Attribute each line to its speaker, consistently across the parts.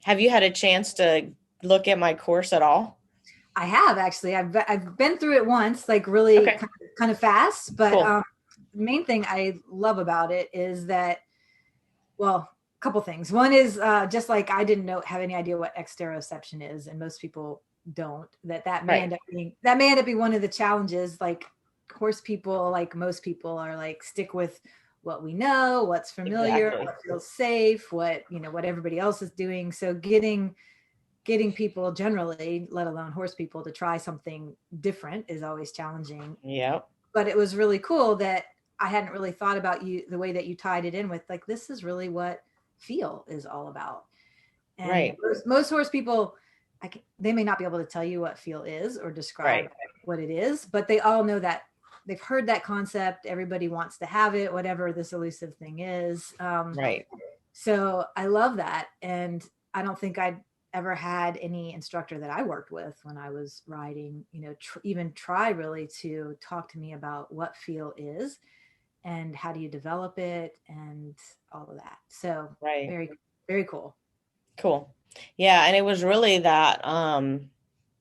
Speaker 1: Have you had a chance to look at my course at all?
Speaker 2: I have actually. I've been through it once, like really
Speaker 1: Okay,
Speaker 2: kind of fast. But
Speaker 1: cool.
Speaker 2: the main thing I love about it is that, well, a couple things. One is just like I didn't have any idea what exteroception is, and most people don't. That may
Speaker 1: Right.
Speaker 2: end up being one of the challenges. Like horse people, like most people, are like stick with what we know, what's familiar,
Speaker 1: Exactly.
Speaker 2: what feels safe, what everybody else is doing. So getting people generally, let alone horse people, to try something different is always challenging.
Speaker 1: Yep.
Speaker 2: But it was really cool that I hadn't really thought about you the way that you tied it in with, like, this is really what feel is all about. And
Speaker 1: Right.
Speaker 2: most horse people, they may not be able to tell you what feel is or
Speaker 1: Right.
Speaker 2: describe what it is, but they all know that they've heard that concept. Everybody wants to have it, whatever this elusive thing is.
Speaker 1: Right.
Speaker 2: So I love that. And I don't think I'd ever had any instructor that I worked with when I was riding, even try really to talk to me about what feel is and how do you develop it and all of that. So
Speaker 1: Right.
Speaker 2: very, very cool.
Speaker 1: Cool. Yeah, and it was really that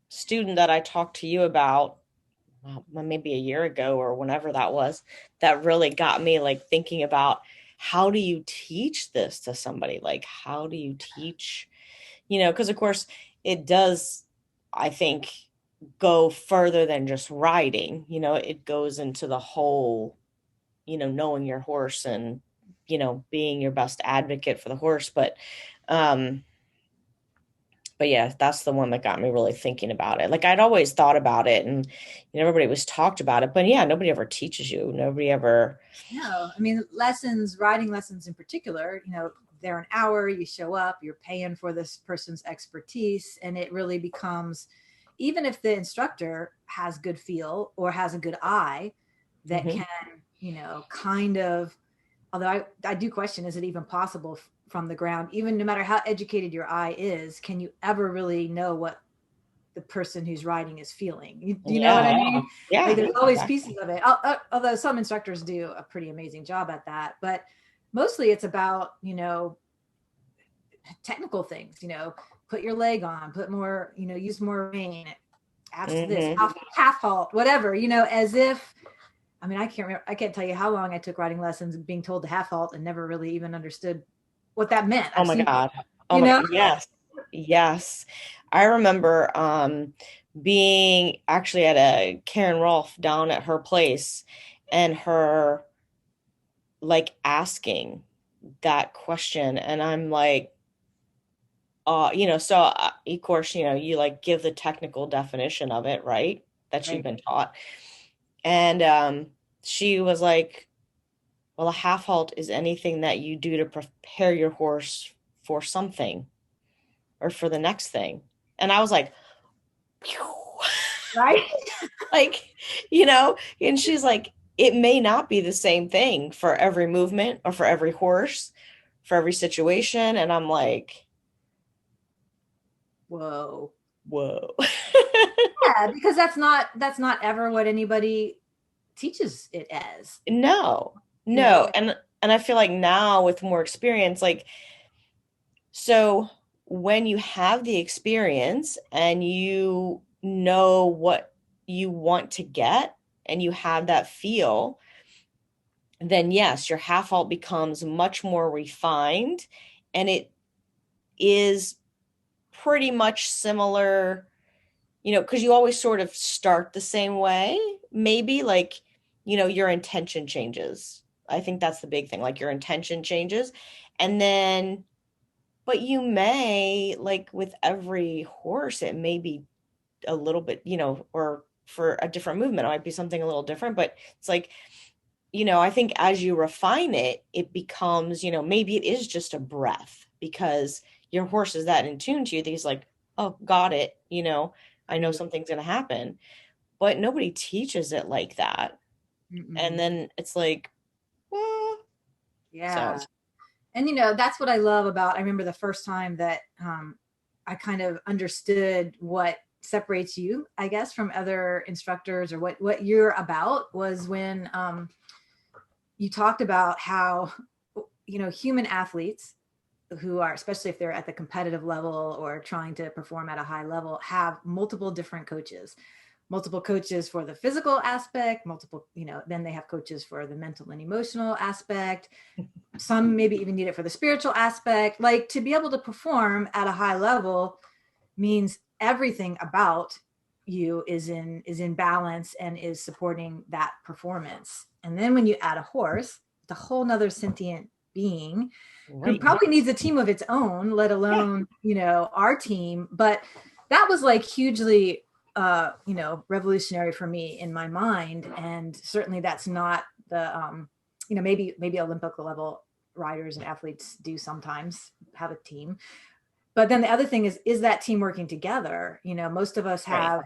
Speaker 1: student that I talked to you about, well, maybe a year ago or whenever that was, that really got me like thinking about how do you teach this to somebody? Like, how do you teach, because of course it does, I think, go further than just riding. It goes into the whole, knowing your horse and, being your best advocate for the horse. Um, but yeah, that's the one that got me really thinking about it. Like I'd always thought about it and everybody was talked about it, but yeah, nobody ever teaches you. Nobody ever.
Speaker 2: No, I mean, riding lessons in particular, they're an hour, you show up, you're paying for this person's expertise, and it really becomes, even if the instructor has good feel or has a good eye that
Speaker 1: Mhm.
Speaker 2: can, kind of, although I do question, is it even possible from the ground, even no matter how educated your eye is, can you ever really know what the person who's riding is feeling? Do you know what I
Speaker 1: Yeah.
Speaker 2: mean? Like
Speaker 1: Yeah,
Speaker 2: there's always
Speaker 1: exactly.
Speaker 2: pieces of it. Although some instructors do a pretty amazing job at that, but mostly it's about, technical things, put your leg on, put more, use more rein, ask this,
Speaker 1: Hmm.
Speaker 2: half halt, whatever, as if, I mean, I can't tell you how long I took riding lessons being told to half halt and never really even understood what that meant.
Speaker 1: Oh
Speaker 2: I've
Speaker 1: my
Speaker 2: seen,
Speaker 1: God. Oh
Speaker 2: you
Speaker 1: my God.
Speaker 2: know,
Speaker 1: Yes. Yes. I remember being actually at a Karen Rolfe down at her place and her like asking that question. And I'm like, so of course, you like give the technical definition of it, right? That you've
Speaker 2: right.
Speaker 1: been taught. And she was like, well, a half halt is anything that you do to prepare your horse for something or for the next thing. And I was like, phew.
Speaker 2: Right.
Speaker 1: Like, and she's like, it may not be the same thing for every movement or for every horse, for every situation. And I'm like,
Speaker 2: Whoa.
Speaker 1: whoa.
Speaker 2: Yeah, because that's not ever what anybody teaches it as.
Speaker 1: No,
Speaker 2: You know,
Speaker 1: no. And I feel like now with more experience, like, so when you have the experience and you know what you want to get and you have that feel, then yes, your half halt becomes much more refined and it is pretty much similar, because you always sort of start the same way, maybe like, your intention changes. I think that's the big thing, like your intention changes. And then, but you may, like with every horse, it may be a little bit, or for a different movement, it might be something a little different, but it's like, I think as you refine it, it becomes, maybe it is just a breath because your horse is that in tune to you that he's like, oh, got it. I know
Speaker 2: right.
Speaker 1: something's going to happen, but nobody teaches it like that. And
Speaker 2: Mm-mm.
Speaker 1: then it's like, well, so
Speaker 2: Yeah. And that's what I love about, I remember the first time that I kind of understood what separates you, I guess, from other instructors, or what you're about, was when you talked about how human athletes who are, especially if they're at the competitive level or trying to perform at a high level, have multiple different coaches, multiple coaches for the physical aspect, multiple, then they have coaches for the mental and emotional aspect. Some maybe even need it for the spiritual aspect. Like, to be able to perform at a high level means everything about you is in balance and is supporting that performance. And then when you add a horse, it's a whole nother sentient being who
Speaker 1: Right.
Speaker 2: probably needs a team of its own, let
Speaker 1: Yeah.
Speaker 2: alone, our team. But that was like hugely revolutionary for me in my mind. And certainly that's not the maybe Olympic level riders and athletes do sometimes have a team. But then the other thing is that team working together? Most of us
Speaker 1: Right.
Speaker 2: have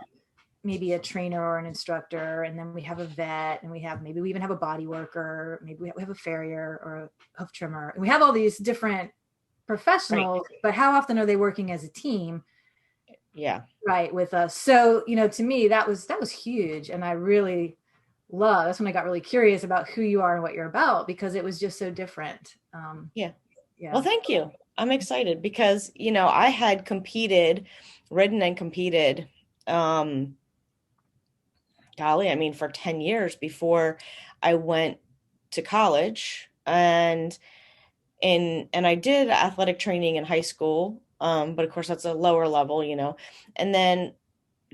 Speaker 2: maybe a trainer or an instructor, and then we have a vet, and maybe we even have a body worker, maybe we have a farrier or a hoof trimmer, and we have all these different
Speaker 1: Right.
Speaker 2: professionals. But how often are they working as a team,
Speaker 1: Yeah.
Speaker 2: right, with us? So to me, that was huge, and I really that's when I got really curious about who you are and what you're about, because it was just so different.
Speaker 1: Yeah. Well,
Speaker 2: Yeah.
Speaker 1: thank you. I'm excited because, I had ridden and competed, um, golly, I mean, for 10 years before I went to college. And I did athletic training in high school. But of course that's a lower level. And then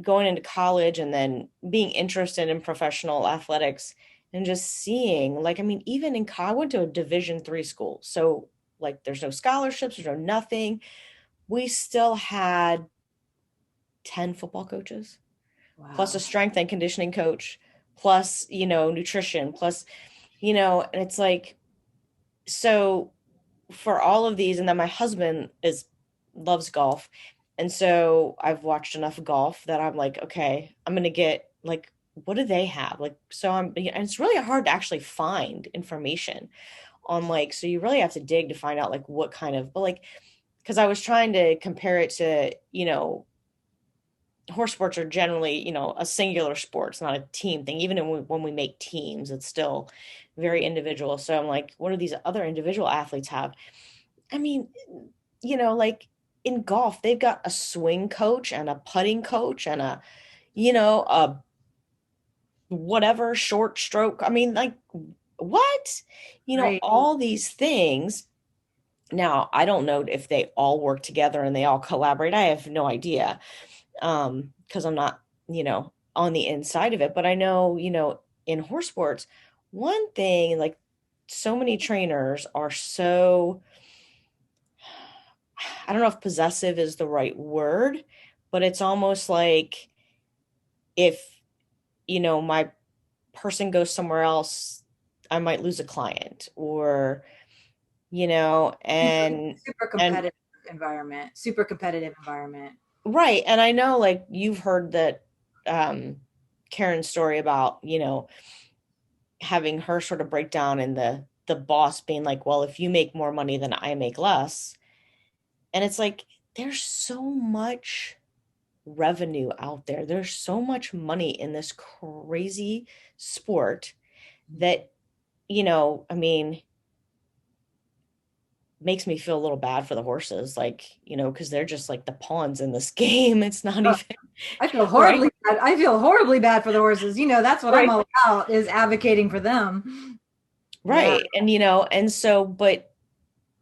Speaker 1: going into college and then being interested in professional athletics and just seeing, like, I mean, even I went to a Division 3 school. So like there's no scholarships, there's no nothing. We still had 10 football coaches, plus a
Speaker 2: Wow.
Speaker 1: strength and conditioning coach, plus, nutrition, plus, and it's like, so for all of these, and then my husband is loves golf. And so I've watched enough golf that I'm like, okay, I'm gonna get like, what do they have? Like, so and it's really hard to actually find information on, like, so you really have to dig to find out like what kind of, but like, because I was trying to compare it to, horse sports are generally, a singular sport. It's not a team thing. Even when we make teams, it's still very individual. So I'm like, what do these other individual athletes have? I mean, like in golf, they've got a swing coach and a putting coach and a whatever short stroke. I mean, like, what?
Speaker 2: Right.
Speaker 1: All these things. Now, I don't know if they all work together and they all collaborate. I have no idea. Because I'm not, on the inside of it, but I know, in horse sports, one thing, like, so many trainers are so, I don't know if possessive is the right word, but it's almost like if, my person goes somewhere else, I might lose a client, or,
Speaker 2: super,
Speaker 1: and,
Speaker 2: super
Speaker 1: and
Speaker 2: competitive super competitive environment.
Speaker 1: right. And I know, like, you've heard that, Karen's story about, having her sort of breakdown and the boss being like, well, if you make more money than I make less. And it's like, there's so much revenue out there. There's so much money in this crazy sport that, I mean, makes me feel a little bad for the horses, like, because they're just like the pawns in this game. It's not
Speaker 2: Oh,
Speaker 1: even
Speaker 2: I feel
Speaker 1: right.
Speaker 2: horribly bad. I feel horribly bad for the horses. That's what I'm
Speaker 1: Right.
Speaker 2: all about, is advocating for them. Yeah.
Speaker 1: Right. And and so, but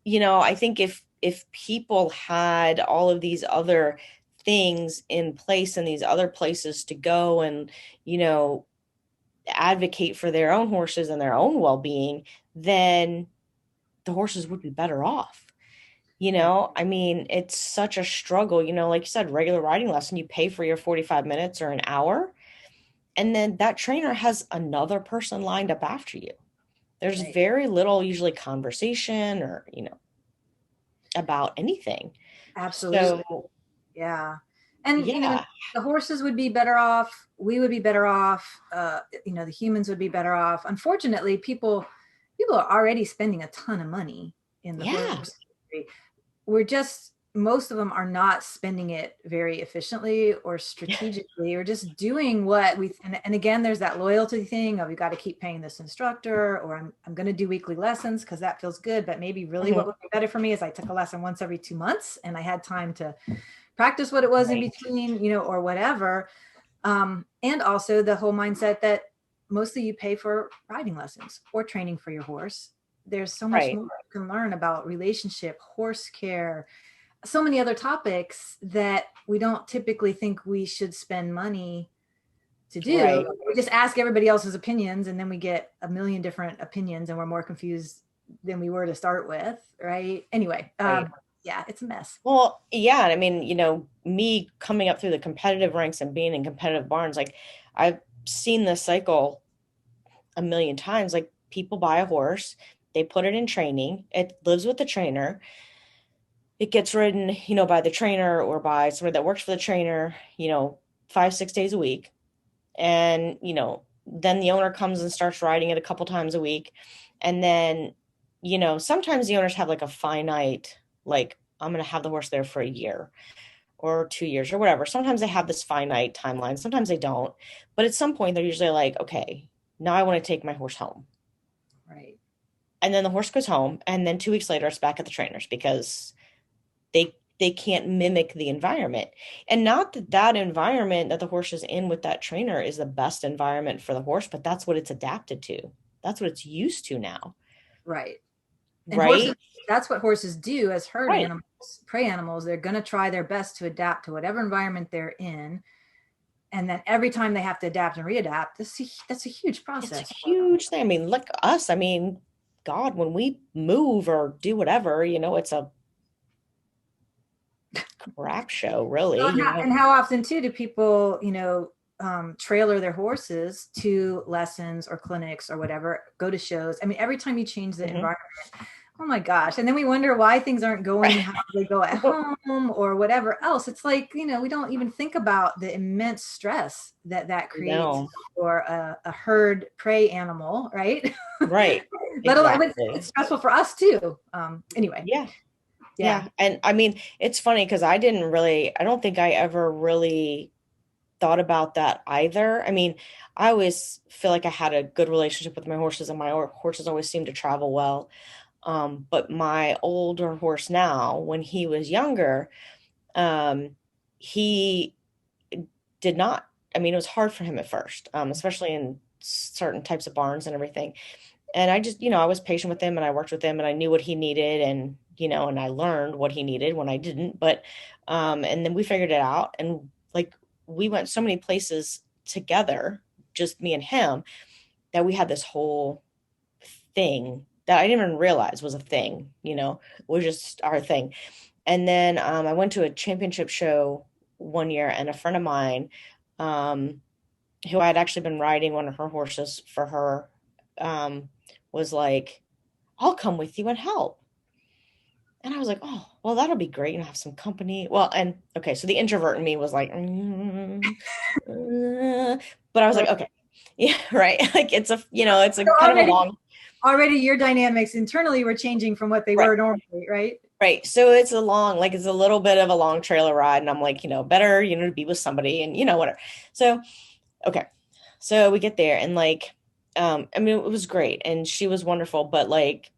Speaker 1: I think if people had all of these other things in place and these other places to go and, you know, advocate for their own horses and their own well-being, then the horses would be better off.
Speaker 2: Yeah.
Speaker 1: I mean, it's such a struggle, like you said, regular riding lesson, you pay for your 45 minutes or an hour, and then that trainer has another person lined up after you. There's
Speaker 2: Right.
Speaker 1: very little usually conversation or, about anything.
Speaker 2: Absolutely.
Speaker 1: So,
Speaker 2: Yeah. And
Speaker 1: yeah,
Speaker 2: the horses would be better off. We would be better off. The humans would be better off. Unfortunately, people are already spending a ton of money in the
Speaker 1: yeah,
Speaker 2: horse industry. We're just most of them are not spending it very efficiently or strategically or just doing what we and again there's that loyalty thing of you got to keep paying this instructor, or I'm going to do weekly lessons because that feels good, but maybe really what
Speaker 1: Mhm.
Speaker 2: would be better for me is I took a lesson once every 2 months and I had time to practice what it was in
Speaker 1: Right.
Speaker 2: between, or whatever. And also the whole mindset that mostly you pay for riding lessons or training for your horse. There's so much
Speaker 1: Right.
Speaker 2: more you can learn about relationship, horse care, so many other topics that we don't typically think we should spend money to do.
Speaker 1: Right.
Speaker 2: We just ask everybody else's opinions and then we get a million different opinions and we're more confused than we were to start with, right? Anyway,
Speaker 1: Right.
Speaker 2: yeah, it's a mess.
Speaker 1: Well, yeah. I mean, me coming up through the competitive ranks and being in competitive barns, like I've seen this cycle a million times. Like people buy a horse, they put it in training, it lives with the trainer, it gets ridden, by the trainer or by somebody that works for the trainer, 5, 6 days a week. And, then the owner comes and starts riding it a couple times a week. And then, sometimes the owners have like a finite, like, I'm going to have the horse there for a year or 2 years or whatever. Sometimes they have this finite timeline. Sometimes they don't. But at some point, they're usually like, okay, now I want to take my horse home.
Speaker 2: Right.
Speaker 1: And then the horse goes home. And then 2 weeks later, it's back at the trainers because they can't mimic the environment. And not that that environment that the horse is in with that trainer is the best environment for the horse, but that's what it's adapted to. That's what it's used to now.
Speaker 2: Right. And horses,
Speaker 1: Right?
Speaker 2: that's what horses do as herd
Speaker 1: Right.
Speaker 2: animals, prey animals. They're going to try their best to adapt to whatever environment they're in. And then every time they have to adapt and readapt, that's a huge
Speaker 1: It's a
Speaker 2: process for them.
Speaker 1: huge thing. I mean, look us. I mean, God, when we move or do whatever, it's a crap show, really,
Speaker 2: And how often too do people, trailer their horses to lessons or clinics or whatever, go to shows? I mean, every time you change the
Speaker 1: Mhm.
Speaker 2: environment, oh my gosh. And then we wonder why things aren't going how they go at home or whatever else. It's like, we don't even think about the immense stress that creates
Speaker 1: No.
Speaker 2: for a herd prey animal, right?
Speaker 1: Right.
Speaker 2: Let alone it's
Speaker 1: Exactly.
Speaker 2: stressful for us too. Anyway,
Speaker 1: Yeah.
Speaker 2: yeah.
Speaker 1: Yeah. And I mean, it's funny because I don't think I ever really thought about that either. I mean, I always feel like I had a good relationship with my horses, and my horses always seemed to travel well. But my older horse now, when he was younger, he did not. I mean, it was hard for him at first, especially in certain types of barns and everything. And I just, I was patient with him and I worked with him and I knew what he needed, and, and I learned what he needed when I didn't. But, and then we figured it out, and like we went so many places together, just me and him, that we had this whole thing that I didn't even realize was a thing, was just our thing. And then I went to a championship show one year, and a friend of mine, um, who I had actually been riding one of her horses for her, was like, I'll come with you and help. And I was like, oh, well, that'll be great. And have some company. Well, and okay, so the introvert in me was like, but I was like, okay, yeah, right. Like it's a
Speaker 2: So
Speaker 1: kind of a long,
Speaker 2: already your dynamics internally were changing from what they
Speaker 1: right,
Speaker 2: were normally, right?
Speaker 1: right. So it's a little bit of a long trailer ride. And I'm like, better, to be with somebody and, whatever. So, okay. So we get there and like, I mean, it was great. And she was wonderful, but like,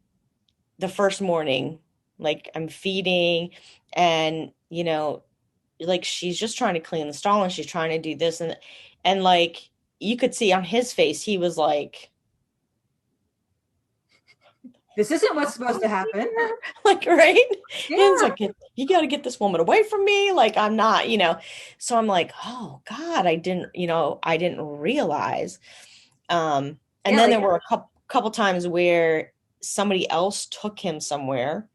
Speaker 1: the first morning, like I'm feeding and, like she's just trying to clean the stall and she's trying to do this and like you could see on his face, he was like,
Speaker 2: This isn't what's supposed to happen.
Speaker 1: like, right? And it's
Speaker 2: Yeah.
Speaker 1: like, you got to get this woman away from me. Like, I'm not, so I'm like, oh God, I didn't realize. And
Speaker 2: Yeah,
Speaker 1: then
Speaker 2: like
Speaker 1: there were a couple times where somebody else took him somewhere,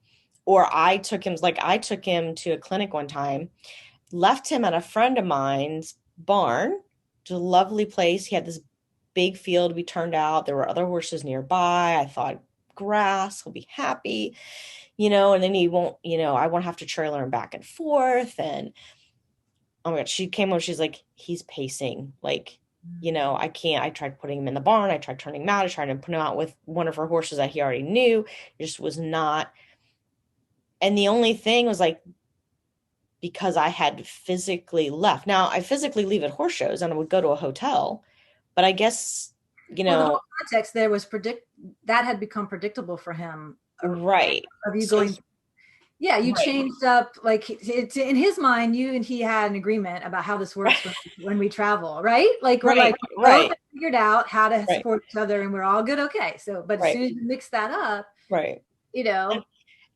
Speaker 1: or I took him to a clinic one time, left him at a friend of mine's barn, which is a lovely place. He had this big field we turned out. There were other horses nearby. I thought, grass, he'll be happy, and then he won't, I won't have to trailer him back and forth. And oh my God, she came home, she's like, he's pacing. Like, I can't. I tried putting him in the barn. I tried turning him out. I tried to put him out with one of her horses that he already knew. It just was not. And the only thing was like, because I had physically left. Now, I physically leave at horse shows and I would go to a hotel, but I guess, you
Speaker 2: Well, the whole
Speaker 1: know,
Speaker 2: context there was that had become predictable for him, right?
Speaker 1: right.
Speaker 2: Of you
Speaker 1: So,
Speaker 2: going, yeah, you
Speaker 1: right,
Speaker 2: changed up, like it's in his mind, you and he had an agreement about how this
Speaker 1: right,
Speaker 2: works when we travel, right? Like we're
Speaker 1: right,
Speaker 2: like both
Speaker 1: right,
Speaker 2: figured out how to
Speaker 1: right,
Speaker 2: support each other and we're all good. Okay. So, but as
Speaker 1: right,
Speaker 2: soon as you mix that up,
Speaker 1: right.
Speaker 2: you
Speaker 1: And,
Speaker 2: know,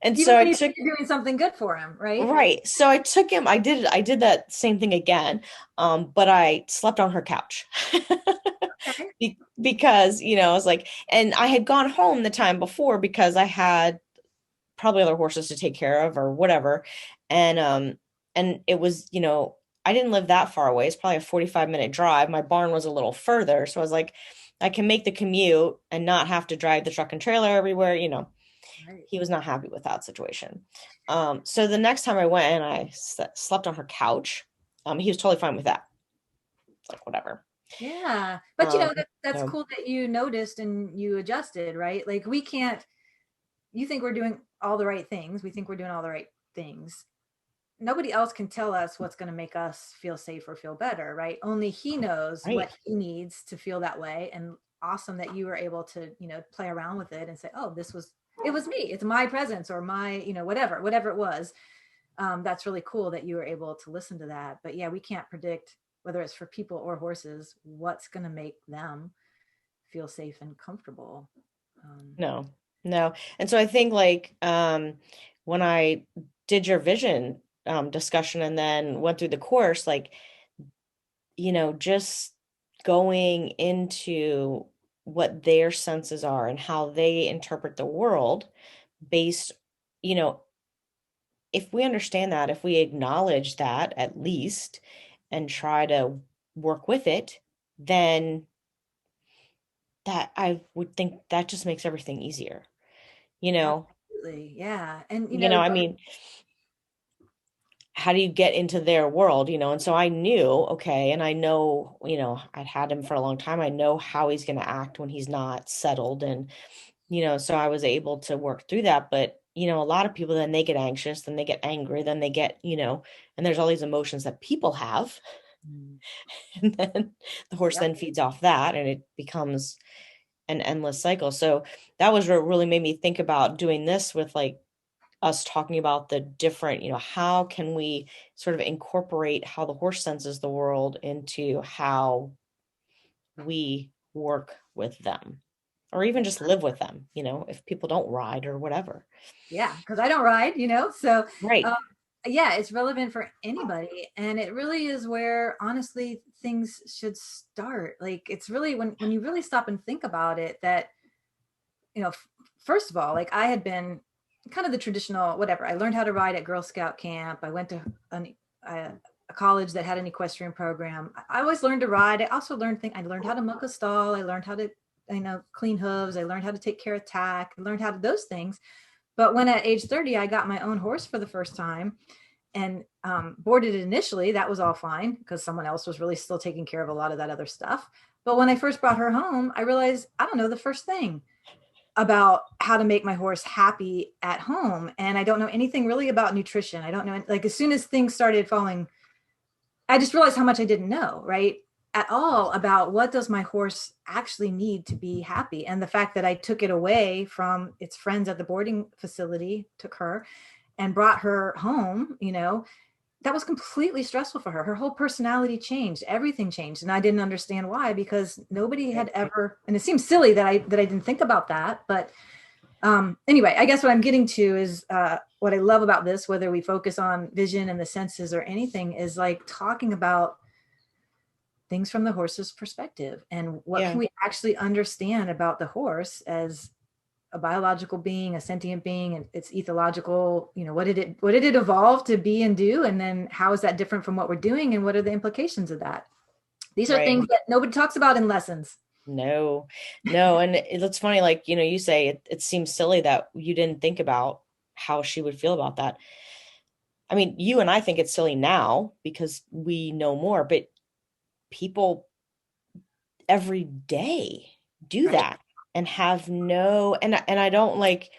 Speaker 1: and
Speaker 2: you
Speaker 1: so
Speaker 2: don't
Speaker 1: I
Speaker 2: even
Speaker 1: took
Speaker 2: think you're doing something good for him, right?
Speaker 1: Right. So I took him, I did that same thing again. But I slept on her couch.
Speaker 2: Okay.
Speaker 1: Because, I was like, and I had gone home the time before because I had probably other horses to take care of or whatever. And it was, I didn't live that far away. It's probably a 45-minute drive. My barn was a little further. So I was like, I can make the commute and not have to drive the truck and trailer everywhere.
Speaker 2: Right.
Speaker 1: He was not happy with that situation. So the next time I went and I slept on her couch, he was totally fine with that. It's like, whatever.
Speaker 2: Yeah. But
Speaker 1: Um,
Speaker 2: that's
Speaker 1: so,
Speaker 2: cool that you noticed and you adjusted, right? Like we can't, you think we're doing all the right things. We think we're doing all the right things. Nobody else can tell us what's going to make us feel safe or feel better, right? Only he knows
Speaker 1: right,
Speaker 2: what he needs to feel that way. And awesome that you were able to, play around with it and say, oh, it was me. It's my presence or my, whatever it was. That's really cool that you were able to listen to that. But yeah, we can't predict whether it's for people or horses, what's going to make them feel safe and comfortable. Um,
Speaker 1: no, no. And so I think like when I did your vision discussion and then went through the course, like, just going into what their senses are and how they interpret the world based, you know, if we understand that, if we acknowledge that at least and try to work with it, then that I would think that just makes everything easier. You know,
Speaker 2: Absolutely. Yeah. And,
Speaker 1: I mean, how do you get into their world, And so I knew, okay, and I know, I'd had him for a long time. I know how he's going to act when he's not settled. And, so I was able to work through that. But, a lot of people then they get anxious, then they get angry, then they get, and there's all these emotions that people have.
Speaker 2: mm,
Speaker 1: And then the horse
Speaker 2: yep.
Speaker 1: then feeds off that and it becomes an endless cycle. So that was what really made me think about doing this with like us talking about the different, how can we sort of incorporate how the horse senses the world into how we work with them or even just live with them, if people don't ride or whatever.
Speaker 2: Yeah. Cause I don't ride, so,
Speaker 1: Right.
Speaker 2: um, yeah, it's relevant for anybody. And it really is where honestly things should start. Like it's really when you really stop and think about it that, first of all, like I had been kind of the traditional, whatever. I learned how to ride at Girl Scout camp. I went to a college that had an equestrian program. I always learned to ride. I also learned things. I learned how to muck a stall. I learned how to, clean hooves. I learned how to take care of tack. I learned how to those things. But when at age 30, I got my own horse for the first time and boarded it initially, that was all fine because someone else was really still taking care of a lot of that other stuff. But when I first brought her home, I realized I don't know the first thing about how to make my horse happy at home. And I don't know anything really about nutrition. I don't know, like as soon as things started falling, I just realized how much I didn't know, right? At all about what does my horse actually need to be happy. And the fact that I took it away from its friends at the boarding facility, took her and brought her home, that was completely stressful for her. Her whole personality changed, everything changed. And I didn't understand why, because nobody had ever, and it seems silly that I didn't think about that. But anyway, I guess what I'm getting to is what I love about this, whether we focus on vision and the senses or anything, is like talking about things from the horse's perspective and what can
Speaker 1: Yeah.
Speaker 2: we actually understand about the horse as a biological being, a sentient being, and its ethological, what did it evolve to be and do? And then how is that different from what we're doing? And what are the implications of that? These are
Speaker 1: Right.
Speaker 2: things that nobody talks about in lessons.
Speaker 1: No, no. And it's funny, like, you say it seems silly that you didn't think about how she would feel about that. I mean, you and I think it's silly now because we know more, but people every day do
Speaker 2: Right.
Speaker 1: that and have no, and I don't want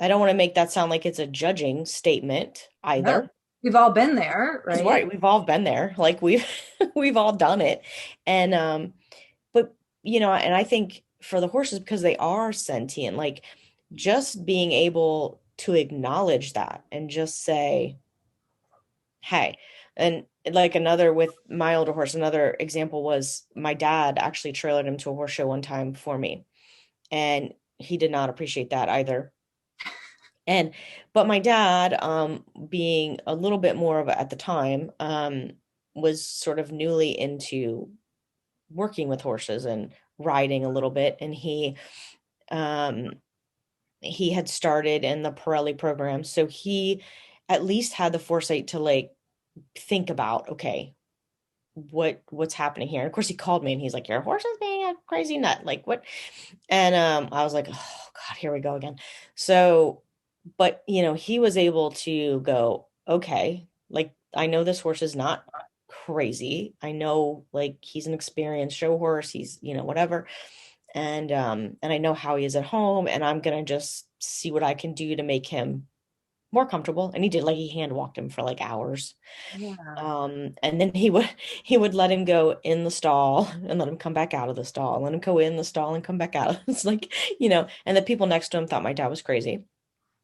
Speaker 1: to make that sound like it's a judging statement
Speaker 2: No,
Speaker 1: either.
Speaker 2: We've all been there,
Speaker 1: He's
Speaker 2: right?
Speaker 1: right. We've all been there. Like we've we've all done it. And but and I think for the horses, because they are sentient, like just being able to acknowledge that and just say, hey. And like another with my older horse, another example was my dad actually trailered him to a horse show one time for me. And he did not appreciate that either. And but my dad, being a little bit more of at the time, was sort of newly into working with horses and riding a little bit. And um he had started in the Pirelli program. So he at least had the foresight to like think about, okay, what's happening here? And of course he called me and he's like, your horse is being a crazy nut. Like what? And I was like, oh God, here we go again. So, but he was able to go, okay, like I know this horse is not crazy. I know like he's an experienced show horse, he's, whatever. And I know how he is at home, and I'm gonna just see what I can do to make him more comfortable. And he did, like he hand walked him for like hours.
Speaker 2: Yeah.
Speaker 1: And then he would let him go in the stall and let him come back out of the stall, and let him go in the stall and come back out. It's like, and the people next to him thought my dad was crazy.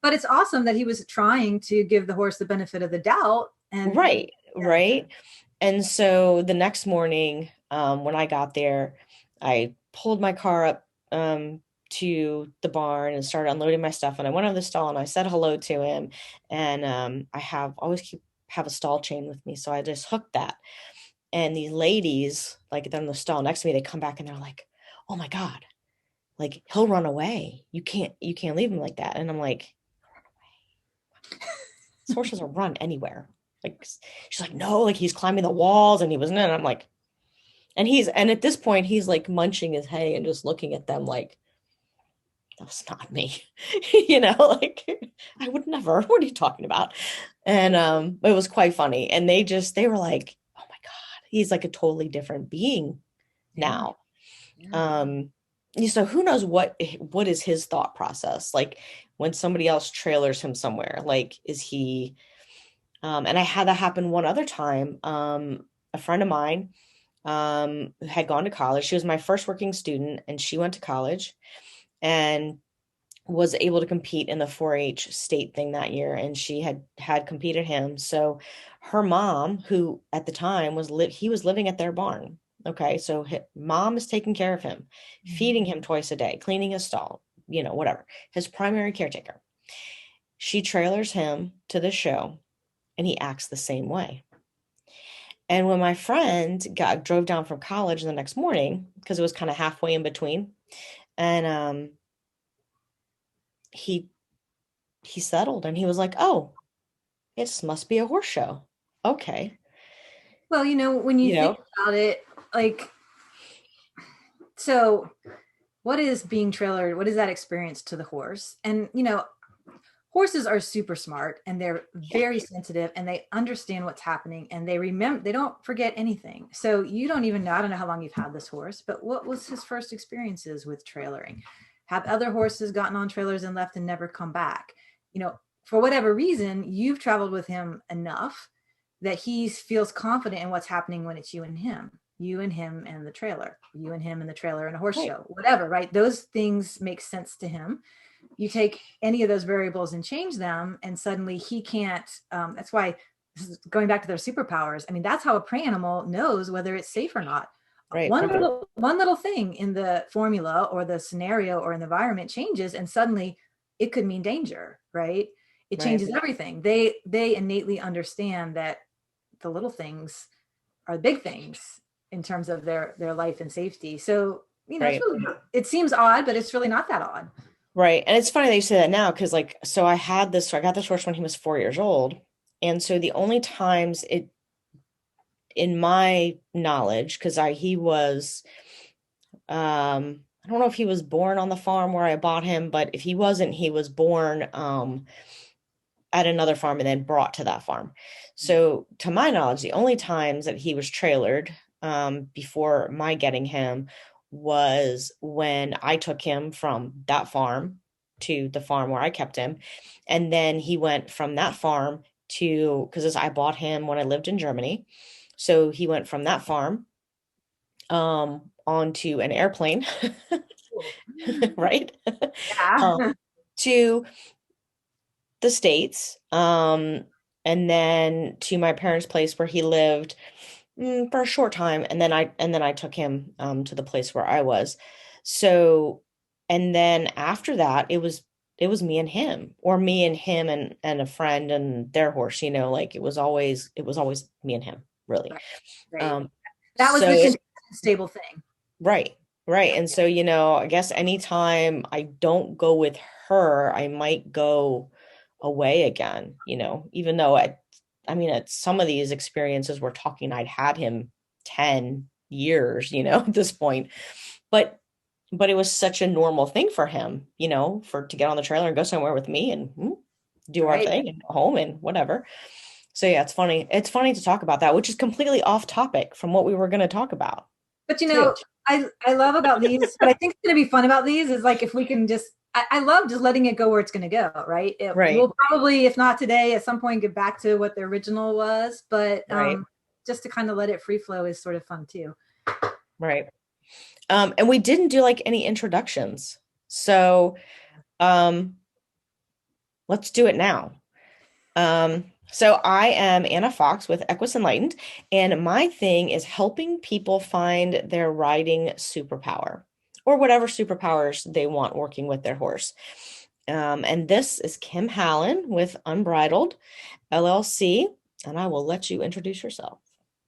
Speaker 2: But it's awesome that he was trying to give the horse the benefit of the doubt. And
Speaker 1: Right,
Speaker 2: yeah,
Speaker 1: right. And so the next morning, when I got there, I pulled my car up to the barn and started unloading my stuff. And I went over the stall and I said hello to him. And I have a stall chain with me, so I just hooked that. And these ladies, like they're in the stall next to me, they come back and they're like, "Oh my God, like he'll run away. You can't leave him like that." And I'm like, "This horse doesn't run anywhere." Like she's like, "No, like he's climbing the walls and he wasn't." And I'm like, and at this point he's like munching his hay and just looking at them like, "That's not me." Like I would never. What are you talking about? And it was quite funny. And they were like, "Oh my God, he's like a totally different being
Speaker 2: yeah,
Speaker 1: now."
Speaker 2: yeah.
Speaker 1: Um, so who knows what is his thought process? Like when somebody else trailers him somewhere, like is he and I had that happen one other time. A friend of mine had gone to college. She was my first working student and she went to college and was able to compete in the 4-H state thing that year, and she had competed him. So her mom, who at the time he was living at their barn. Okay, so mom is taking care of him,
Speaker 2: Mhm.
Speaker 1: feeding him twice a day, cleaning his stall, whatever. His primary caretaker. She trailers him to the show, and he acts the same way. And when my friend drove down from college the next morning, because it was kind of halfway in between, and he he settled and he was like, "Oh, it must be a horse show." Okay.
Speaker 2: Well, when you
Speaker 1: You
Speaker 2: think
Speaker 1: know,
Speaker 2: about it, like, so what is being trailered? What is that experience to the horse? And, horses are super smart and they're
Speaker 1: yeah,
Speaker 2: very sensitive and they understand what's happening and they don't forget anything. So you don't even know, I don't know how long you've had this horse, but what was his first experiences with trailering? Have other horses gotten on trailers and left and never come back? For whatever reason, you've traveled with him enough that he feels confident in what's happening when it's you and him and the trailer, you and him and the trailer and a horse
Speaker 1: right,
Speaker 2: show, whatever, right? Those things make sense to him. You take any of those variables and change them and suddenly he can't. That's why, this is going back to their superpowers, I mean, that's how a prey animal knows whether it's safe or not.
Speaker 1: right,
Speaker 2: One little thing in the formula or the scenario or in the environment changes and suddenly it could mean danger, right? It
Speaker 1: right,
Speaker 2: changes everything. They innately understand that the little things are big things in terms of their life and safety. So it's
Speaker 1: right,
Speaker 2: really, it seems odd, but it's really not that odd.
Speaker 1: right. And it's funny that you say that now because, like, so I got this horse when he was 4 years old. And so the only times in my knowledge, because he was, I don't know if he was born on the farm where I bought him, but if he wasn't, he was born, at another farm and then brought to that farm. So, to my knowledge, the only times that he was trailered before my getting him was when I took him from that farm to the farm where I kept him. And then he went from that farm to, because I bought him when I lived in Germany. So he went from that farm onto an airplane,
Speaker 2: Cool.
Speaker 1: right? Um,
Speaker 2: Yeah.
Speaker 1: to the States, and then to my parents' place where he lived for a short time, and then I took him to the place where I was. So, and then after that, it was me and him, or me and him and a friend and their horse, like it was always me and him, really.
Speaker 2: Right. Right.
Speaker 1: Um,
Speaker 2: That was the
Speaker 1: so
Speaker 2: consistent, stable thing.
Speaker 1: right, right.
Speaker 2: Yep.
Speaker 1: And so, I guess anytime I don't go with her, I might go away again, even though I mean, at some of these experiences we're talking, I'd had him 10 years, at this point. But but it was such a normal thing for him, for to get on the trailer and go somewhere with me and do our
Speaker 2: Right.
Speaker 1: thing and go home and whatever. So yeah, it's funny. It's funny to talk about that, which is completely off topic from what we were going to talk about,
Speaker 2: But
Speaker 1: too.
Speaker 2: I love about these, what I think is going to be fun about these is like if we can just, I love just letting it go where it's going to go, right?
Speaker 1: Right,
Speaker 2: We'll probably, if not today, at some point get back to what the original was, but
Speaker 1: right,
Speaker 2: just to kind of let it free flow is sort of fun too.
Speaker 1: right. And we didn't do like any introductions. So, um, let's do it now. So I am Anna Fox with Equus Enlightened, and my thing is helping people find their riding superpower or whatever superpowers they want working with their horse. And this is Kim Hallen with Unbridled LLC, and I will let you introduce yourself.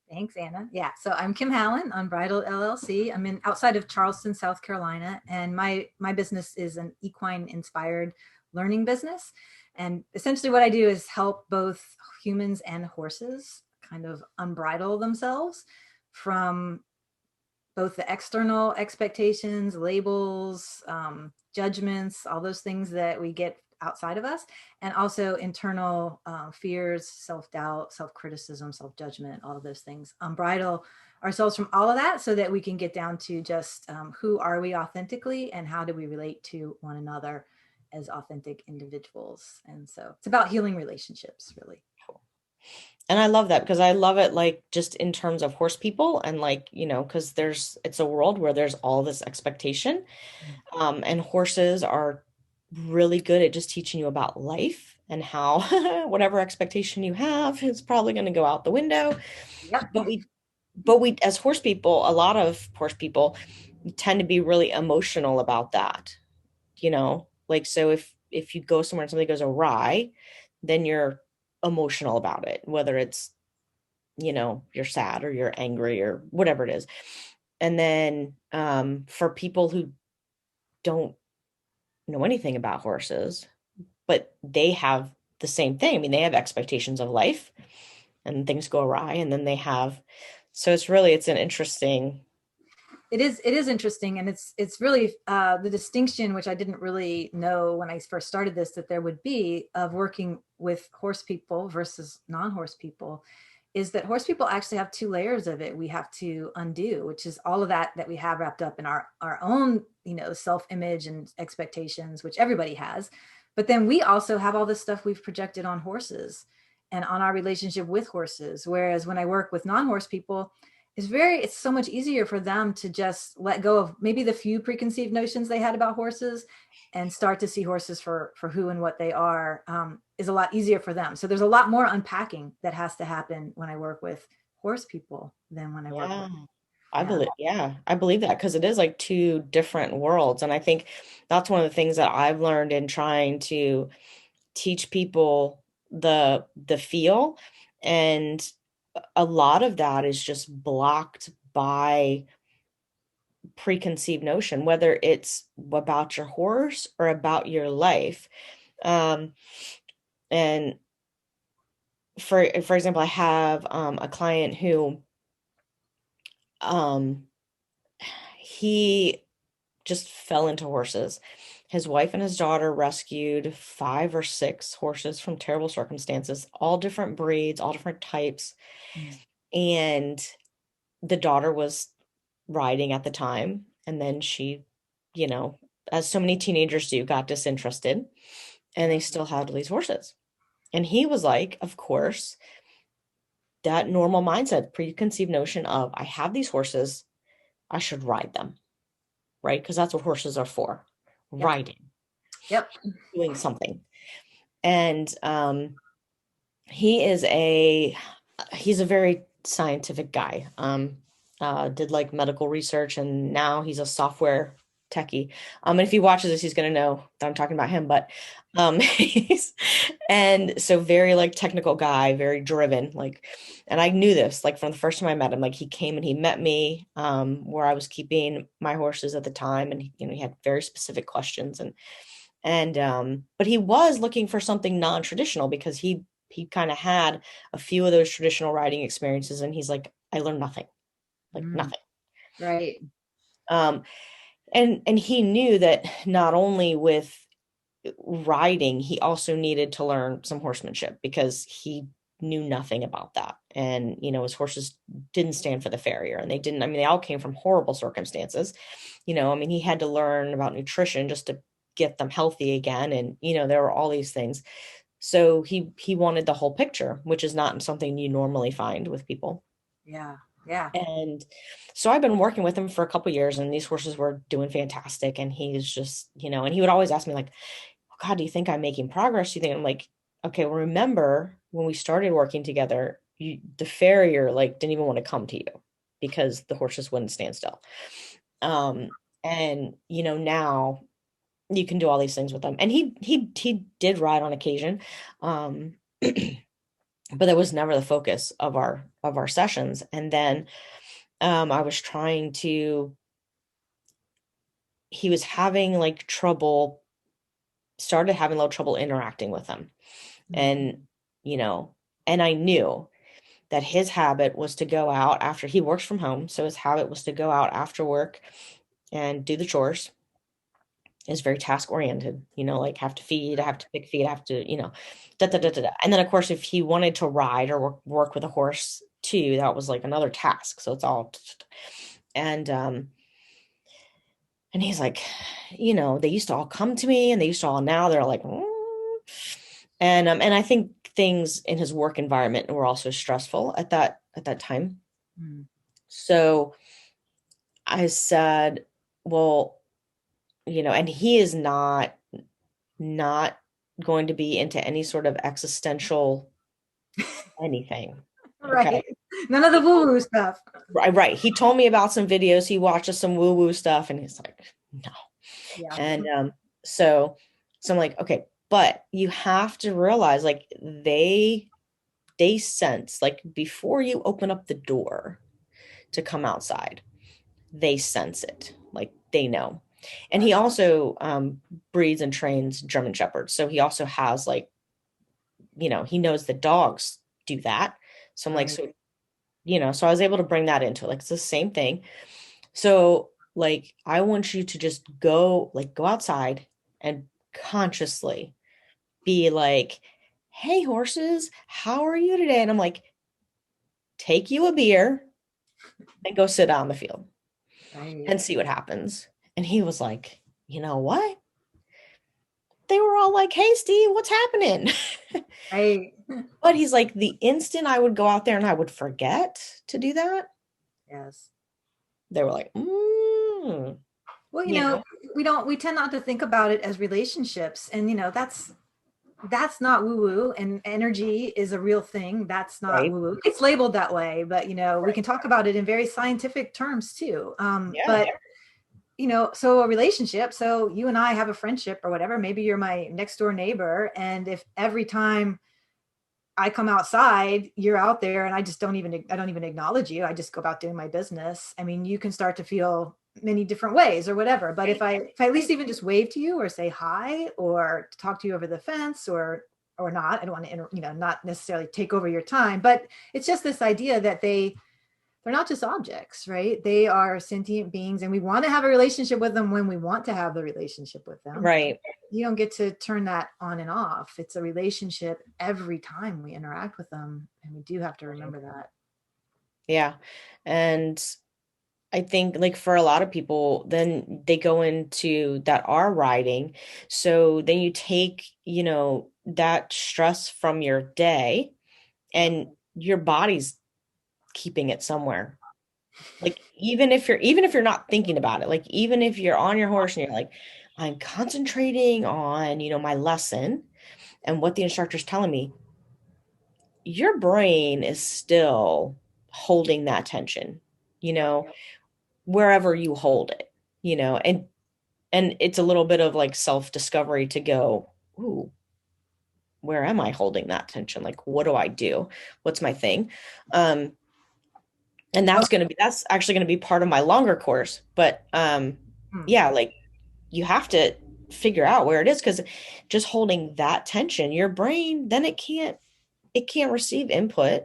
Speaker 2: Thanks, Anna. Yeah, so I'm Kim Hallen, Unbridled LLC. I'm in outside of Charleston, South Carolina, and my business is an equine inspired learning business. And essentially, what I do is help both humans and horses kind of unbridle themselves from both the external expectations, labels, judgments, all those things that we get outside of us, and also internal fears, self-doubt, self-criticism, self-judgment, all of those things. Unbridle ourselves from all of that so that we can get down to just who are we authentically and how do we relate to one another as authentic individuals. And so it's about healing relationships, really.
Speaker 1: And I love that because I love it like just in terms of horse people and like, because it's a world where there's all this expectation. And horses are really good at just teaching you about life and how whatever expectation you have is probably going to go out the window.
Speaker 2: Yep.
Speaker 1: But we as horse people, a lot of horse people tend to be really emotional about that, like so if you go somewhere and something goes awry, then you're emotional about it, whether it's you're sad or you're angry or whatever it is. And then for people who don't know anything about horses, but they have the same thing. I mean, they have expectations of life and things go awry and then they have, so it's an interesting.
Speaker 2: It is interesting, and it's really the distinction, which I didn't really know when I first started this, that there would be of working with horse people versus non-horse people, is that horse people actually have two layers of it we have to undo, which is all of that we have wrapped up in our own self-image and expectations, which everybody has. But then we also have all this stuff we've projected on horses and on our relationship with horses, whereas when I work with non-horse people, it's so much easier for them to just let go of maybe the few preconceived notions they had about horses and start to see horses for who and what they are, is a lot easier for them. So there's a lot more unpacking that has to happen when I work with horse people than when I work with,
Speaker 1: Yeah,
Speaker 2: yeah.
Speaker 1: I believe that because it is like two different worlds. And I think that's one of the things that I've learned in trying to teach people the feel. And a lot of that is just blocked by preconceived notion, whether it's about your horse or about your life. Um, and for example, I have a client who um, he just fell into horses. His wife and his daughter rescued 5 or 6 horses from terrible circumstances, all different breeds, all different types.
Speaker 2: Mm.
Speaker 1: And the daughter was riding at the time. And then she, you know, as so many teenagers do, got disinterested and they
Speaker 2: Yeah.
Speaker 1: still had these horses. And he was like, of course, that normal mindset, preconceived notion of I have these horses, I should ride them, right? Because that's what horses are for,
Speaker 2: Yep.
Speaker 1: riding,
Speaker 2: Yep.
Speaker 1: doing something. And he is a he's a very scientific guy. Did like medical research, and now he's a software techie. And if he watches this, he's gonna know that I'm talking about him. But he's and so very like technical guy, very driven. Like, and I knew this like from the first time I met him. Like he came and he met me where I was keeping my horses at the time, and he had very specific questions and but he was looking for something non-traditional because he kind of had a few of those traditional riding experiences, and he's like, I learned nothing, like
Speaker 2: Mm,
Speaker 1: nothing.
Speaker 2: right.
Speaker 1: um and he knew that not only with riding, he also needed to learn some horsemanship because he knew nothing about that. And his horses didn't stand for the farrier, and they didn't, I mean, they all came from horrible circumstances. I mean, he had to learn about nutrition just to get them healthy again, and there were all these things. So he wanted the whole picture, which is not something you normally find with people.
Speaker 2: Yeah. Yeah.
Speaker 1: And so I've been working with him for a couple years, and these horses were doing fantastic. And he's just, and he would always ask me like, oh, God, do you think I'm making progress? Do you think I'm like, okay, well, remember when we started working together, the farrier like didn't even want to come to you because the horses wouldn't stand still. Um, and now you can do all these things with them. And he did ride on occasion. Um, but that was never the focus of our sessions. And then I was trying to he was having like trouble started having a little trouble interacting with them.
Speaker 2: Mm,
Speaker 1: And you know and I knew that his habit was to go out after he works from home, so his habit was to go out after work and do the chores. Is very task oriented, like have to feed, I have to pick feed, I have to, da, da, da,
Speaker 2: right.
Speaker 1: da, da. And then of course if he wanted to ride or work with a horse too, that was like another task. So it's all and and he's like, they used to all come to me, and they used to all, now they're like, "Mm." And I think things in his work environment were also stressful at that time.
Speaker 2: Mm,
Speaker 1: So I said, well, and he is not going to be into any sort of existential anything. Okay.
Speaker 2: right. None of the woo woo stuff.
Speaker 1: Right. He told me about some videos. He watches some woo-woo stuff, and he's like, no.
Speaker 2: Yeah.
Speaker 1: And so I'm like, okay, but you have to realize like they sense like before you open up the door to come outside, they sense it. Like they know. And he also breeds and trains German Shepherds. So he also has like, he knows that dogs do that. So I'm like,
Speaker 2: Right.
Speaker 1: so I was able to bring that into it. Like it's the same thing. So like I want you to just go outside and consciously be like, hey horses, how are you today? And I'm like, take you a beer and go sit out on the field
Speaker 2: Right.
Speaker 1: and see what happens. And he was like, you know what? They were all like, hey Steve, what's happening?
Speaker 2: Right.
Speaker 1: But he's like, the instant I would go out there and I would forget to do that,
Speaker 2: Yes.
Speaker 1: they were like,
Speaker 2: Well,
Speaker 1: you know,
Speaker 2: we tend not to think about it as relationships. And, that's not woo woo, and energy is a real thing. That's not
Speaker 1: right?
Speaker 2: woo woo. It's labeled that way, but, we
Speaker 1: Right.
Speaker 2: can talk about it in very scientific terms too.
Speaker 1: Yeah.
Speaker 2: But, so a relationship, so you and I have a friendship or whatever, maybe you're my next door neighbor. And if every time I come outside, you're out there and I don't even acknowledge you. I just go about doing my business. I mean, you can start to feel many different ways or whatever. But
Speaker 1: Right.
Speaker 2: if I at least even just wave to you or say hi or talk to you over the fence or not, I don't want to, not necessarily take over your time, but it's just this idea that they're not just objects, right? They are sentient beings, and we want to have a relationship with them when we want to have the relationship with them.
Speaker 1: Right.
Speaker 2: You don't get to turn that on and off. It's a relationship every time we interact with them, and we do have to remember that.
Speaker 1: Yeah. And I think like for a lot of people, then they go into that are riding. So then you take, that stress from your day,
Speaker 2: Yep.
Speaker 1: and your body's keeping it somewhere. Like even if you're not thinking about it, like even if you're on your horse and you're like, I'm concentrating on, my lesson and what the instructor's telling me, your brain is still holding that tension, you
Speaker 2: Yep.
Speaker 1: know, wherever you hold it, and it's a little bit of like self-discovery to go, ooh, where am I holding that tension? Like, what do I do? What's my thing? Um, and
Speaker 2: Oh,
Speaker 1: that's actually gonna be part of my longer course. But
Speaker 2: hmm.
Speaker 1: yeah, like you have to figure out where it is, because just holding that tension, your brain, then it can't receive input.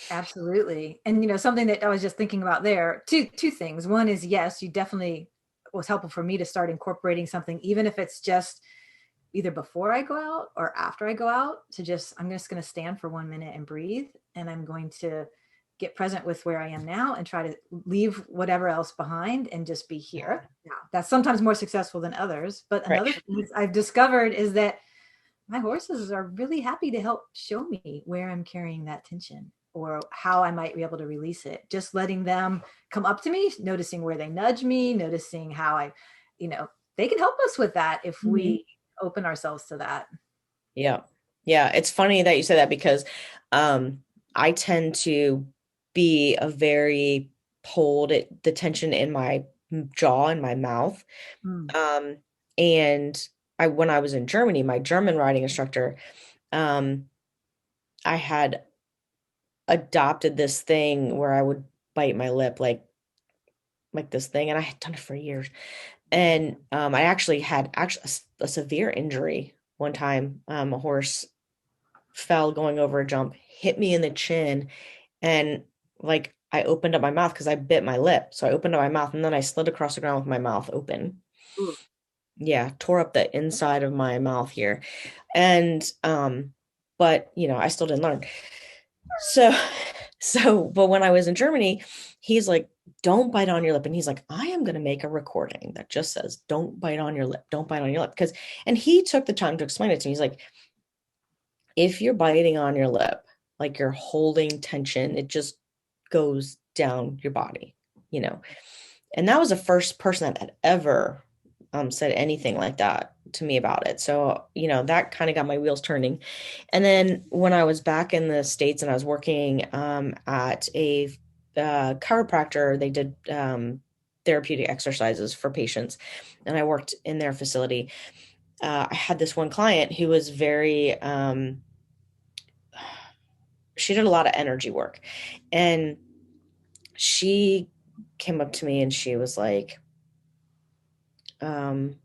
Speaker 2: Absolutely. And something that I was just thinking about there, two things. One is, yes, you definitely was helpful for me to start incorporating something, even if it's just either before I go out or after I go out, to just, I'm just going to stand for 1 minute and breathe. And I'm going to get present with where I am now and try to leave whatever else behind and just be
Speaker 1: Yeah.
Speaker 2: here. Now, that's sometimes more successful than others. But
Speaker 1: Right.
Speaker 2: another thing I've discovered is that my horses are really happy to help show me where I'm carrying that tension or how I might be able to release it. Just letting them come up to me, noticing where they nudge me, noticing how you know, they can help us with that if
Speaker 1: Mhm.
Speaker 2: we open ourselves to that.
Speaker 1: Yeah. Yeah. It's funny that you say that, because um I tend to be a very hold it the tension in my jaw and my mouth.
Speaker 2: Mm.
Speaker 1: Um and when I was in Germany, my German riding instructor, um I had adopted this thing where I would bite my lip, like this thing, and I had done it for years. And I actually had a severe injury one time. A horse fell going over a jump, hit me in the chin, and like I opened up my mouth because I bit my lip. So I opened up my mouth and then I slid across the ground with my mouth open.
Speaker 2: Ooh.
Speaker 1: Yeah, tore up the inside of my mouth here. And but I still didn't learn. So but when I was in Germany, he's like, don't bite on your lip. And he's like, I am going to make a recording that just says, don't bite on your lip. Don't bite on your lip. And he took the time to explain it to me. He's like, if you're biting on your lip, like you're holding tension, it just goes down your body, you know. And that was the first person that had ever said anything like that to me about it. So, that kind of got my wheels turning. And then when I was back in the States and I was working at a chiropractor, they did therapeutic exercises for patients. And I worked in their facility. I had this one client who was very, she did a lot of energy work. And she came up to me and she was like, um,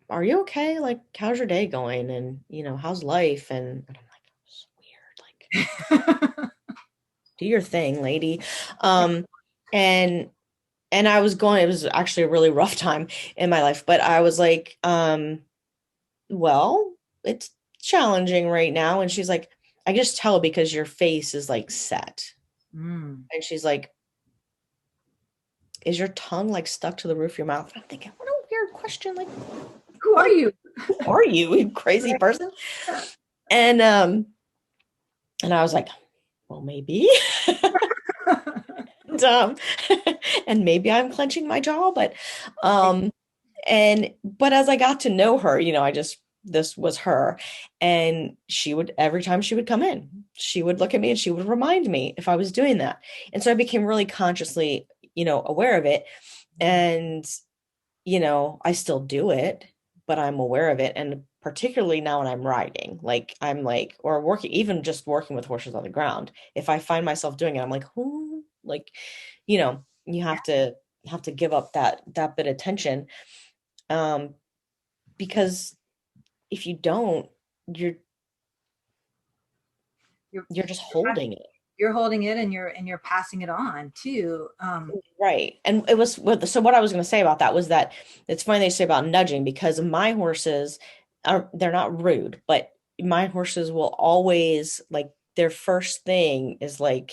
Speaker 1: are you okay? Like, how's your day going? And, how's life? And I'm like, it's weird. Like, do your thing, lady. Um, and I was going, it was actually a really rough time in my life, but I was like, well, it's challenging right now. And she's like, I just tell because your face is like set.
Speaker 2: Mm.
Speaker 1: And she's like, is your tongue like stuck to the roof of your mouth? And I'm thinking, what a weird question.
Speaker 2: Who are
Speaker 1: Like,
Speaker 2: you?
Speaker 1: who are you, you crazy person? And I was like, well, maybe. And, and maybe I'm clenching my jaw, um but as I got to know her, this was her. And she would, every time she would come in, she would look at me and she would remind me if I was doing that. And so I became really consciously, aware of it. And I still do it, but I'm aware of it. And particularly now when I'm riding, like I'm like, or working, even just working with horses on the ground, if I find myself doing it, I'm like, who, like, you have to give up that bit of tension. Um, because if you don't, you're
Speaker 2: You're,
Speaker 1: you're just holding it.
Speaker 2: you're holding it and you're passing it on too.
Speaker 1: Right. And it was so what I was going to say about that was that it's funny they say about nudging, because my horses they're not rude, but my horses will always like their first thing is like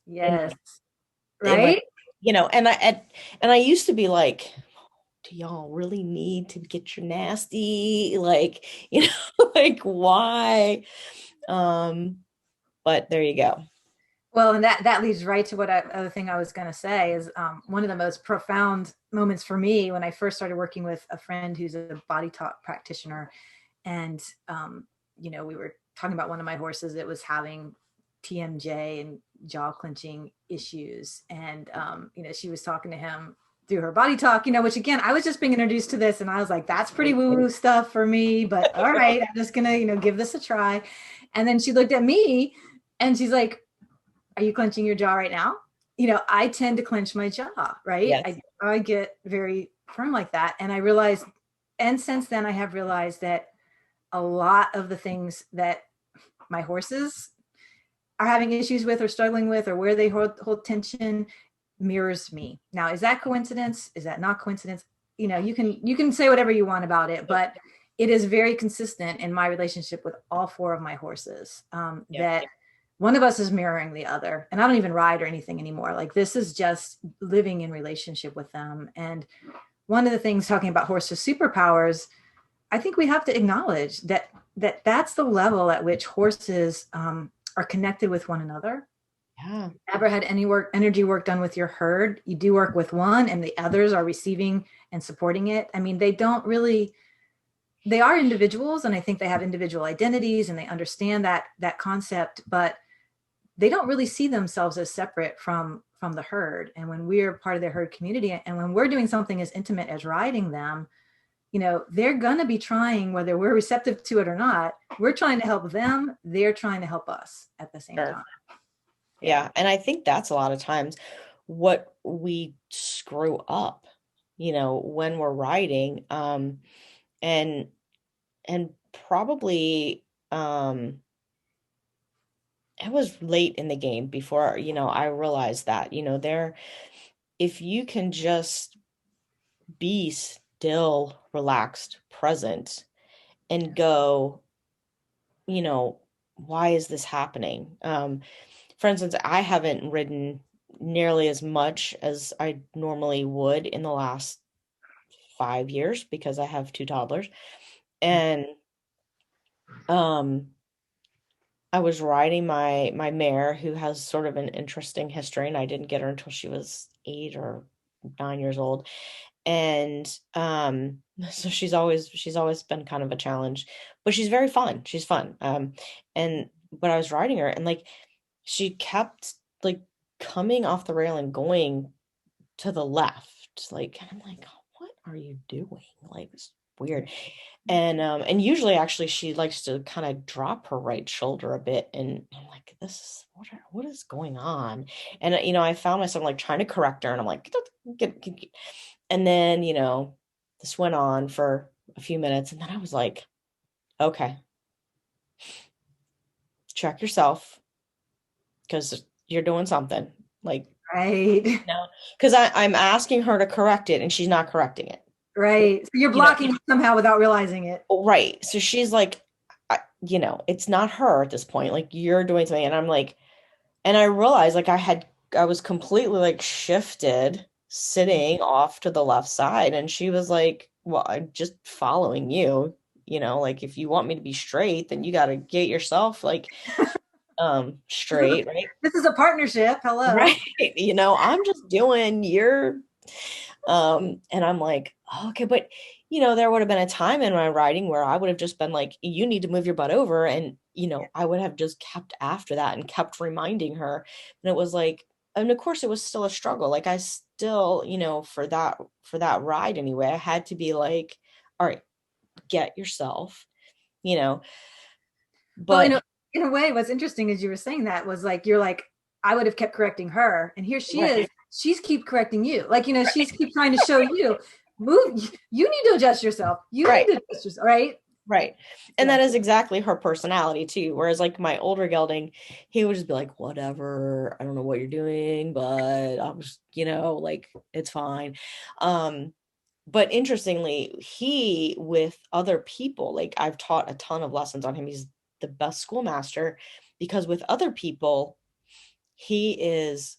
Speaker 1: in
Speaker 2: Yes.
Speaker 1: my
Speaker 2: Right?
Speaker 1: and I used to be like, do y'all really need to get your nasty? Like, you know, like why? Um, but there you go.
Speaker 2: Well, and that leads right to other thing I was going to say is one of the most profound moments for me when I first started working with a friend who's a body talk practitioner, and we were talking about one of my horses that was having TMJ and jaw clenching issues, and she was talking to him through her body talk, which again I was just being introduced to this, and I was like, that's pretty woo woo stuff for me, but all right, I'm just gonna give this a try. And then she looked at me and she's like, are you clenching your jaw right now? I tend to clench my jaw, right?
Speaker 1: Yes.
Speaker 2: I get very firm like that. And I realized, and since then I have realized that a lot of the things that my horses are having issues with or struggling with, or where they hold tension, mirrors me. Now, is that coincidence? Is that not coincidence? You can say whatever you want about it, but it is very consistent in my relationship with all four of my horses,
Speaker 1: Yep.
Speaker 2: that one of us is mirroring the other. And I don't even ride or anything anymore. Like, this is just living in relationship with them. And one of the things, talking about horses superpowers, I think we have to acknowledge that's the level at which horses are connected with one another.
Speaker 1: Yeah.
Speaker 2: Ever had any energy work done with your herd? You do work with one and the others are receiving and supporting it. I mean, they are individuals, and I think they have individual identities and they understand that concept, but they don't really see themselves as separate from the herd. And when we're part of their herd community, and when we're doing something as intimate as riding them, they're going to be trying, whether we're receptive to it or not, we're trying to help them, they're trying to help us at the same
Speaker 1: Sure.
Speaker 2: time. Yeah.
Speaker 1: Yeah. And I think that's a lot of times what we screw up, when we're writing. And and probably it was late in the game before, I realized that, if you can just be still, relaxed, present, and go, you know, why is this happening? For instance, I haven't ridden nearly as much as I normally would in the last 5 years because I have two toddlers. And um I was riding my mare who has sort of an interesting history, and I didn't get her until she was 8 or 9 years old. And so she's always been kind of a challenge, but she's very fun. She's fun. And but I was riding her, and like she kept like coming off the rail and going to the left. Like, and I'm like, what are you doing? Like, it's weird. And usually actually she likes to kind of drop her right shoulder a bit. And I'm like, this is what is going on? And I found myself like trying to correct her, and I'm like, get. And then, this went on for a few minutes, and then I was like, okay, check yourself because you're doing something. Like,
Speaker 2: Right.
Speaker 1: because I'm asking her to correct it and she's not correcting it.
Speaker 2: Right. So you're
Speaker 1: You know,
Speaker 2: blocking it somehow without realizing it.
Speaker 1: right. So she's like, it's not her at this point. Like, you're doing something. And I'm like, and I realized like I was completely like shifted sitting off to the left side. And she was like, well, I'm just following you. Like, if you want me to be straight, then you got to get yourself like straight, right?
Speaker 2: This is a partnership. Hello.
Speaker 1: Right. I'm just doing your and I'm like, oh, okay, but there would have been a time in my writing where I would have just been like, you need to move your butt over. And, I would have just kept after that and kept reminding her. And it was like, and of course it was still a struggle. Like I still, for that ride anyway, I had to be like, all right, get yourself, you know,
Speaker 2: Well,
Speaker 1: but
Speaker 2: in a way, what's interesting is you were saying that was like, you're like, I would have kept correcting her. And here she is.
Speaker 1: right,
Speaker 2: She's keep correcting you. Like, she's
Speaker 1: right,
Speaker 2: keep trying to show you, move. You need to adjust yourself. You
Speaker 1: right.
Speaker 2: need to adjust yourself. Right.
Speaker 1: Right. And
Speaker 2: Yeah.
Speaker 1: that is exactly her personality too. Whereas like my older gelding, he would just be like, whatever, I don't know what you're doing, but I'm just, like it's fine. But interestingly, he with other people, like I've taught a ton of lessons on him. He's the best schoolmaster because with other people, he is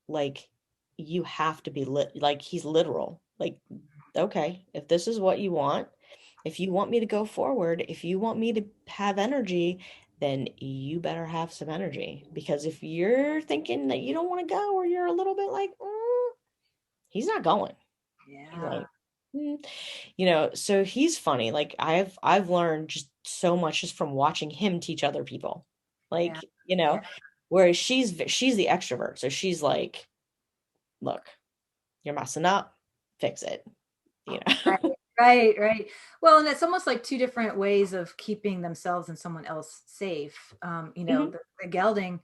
Speaker 1: like, you have to be like he's literal. Like okay, if this is what you want, if you want me to go forward, if you want me to have energy, then you better have some energy. Because if you're thinking that you don't want to go, or you're a little bit like, he's not going. He's
Speaker 2: Yeah.
Speaker 1: like, "Mm." So he's funny. Like I've learned just so much just from watching him teach other people.
Speaker 2: Yeah.
Speaker 1: Like,
Speaker 2: Yeah.
Speaker 1: whereas she's the extrovert. So she's like, look, you're messing up, fix it, you
Speaker 2: Right,
Speaker 1: know.
Speaker 2: right. Well, and it's almost like two different ways of keeping themselves and someone else safe.
Speaker 1: Mhm.
Speaker 2: The gelding,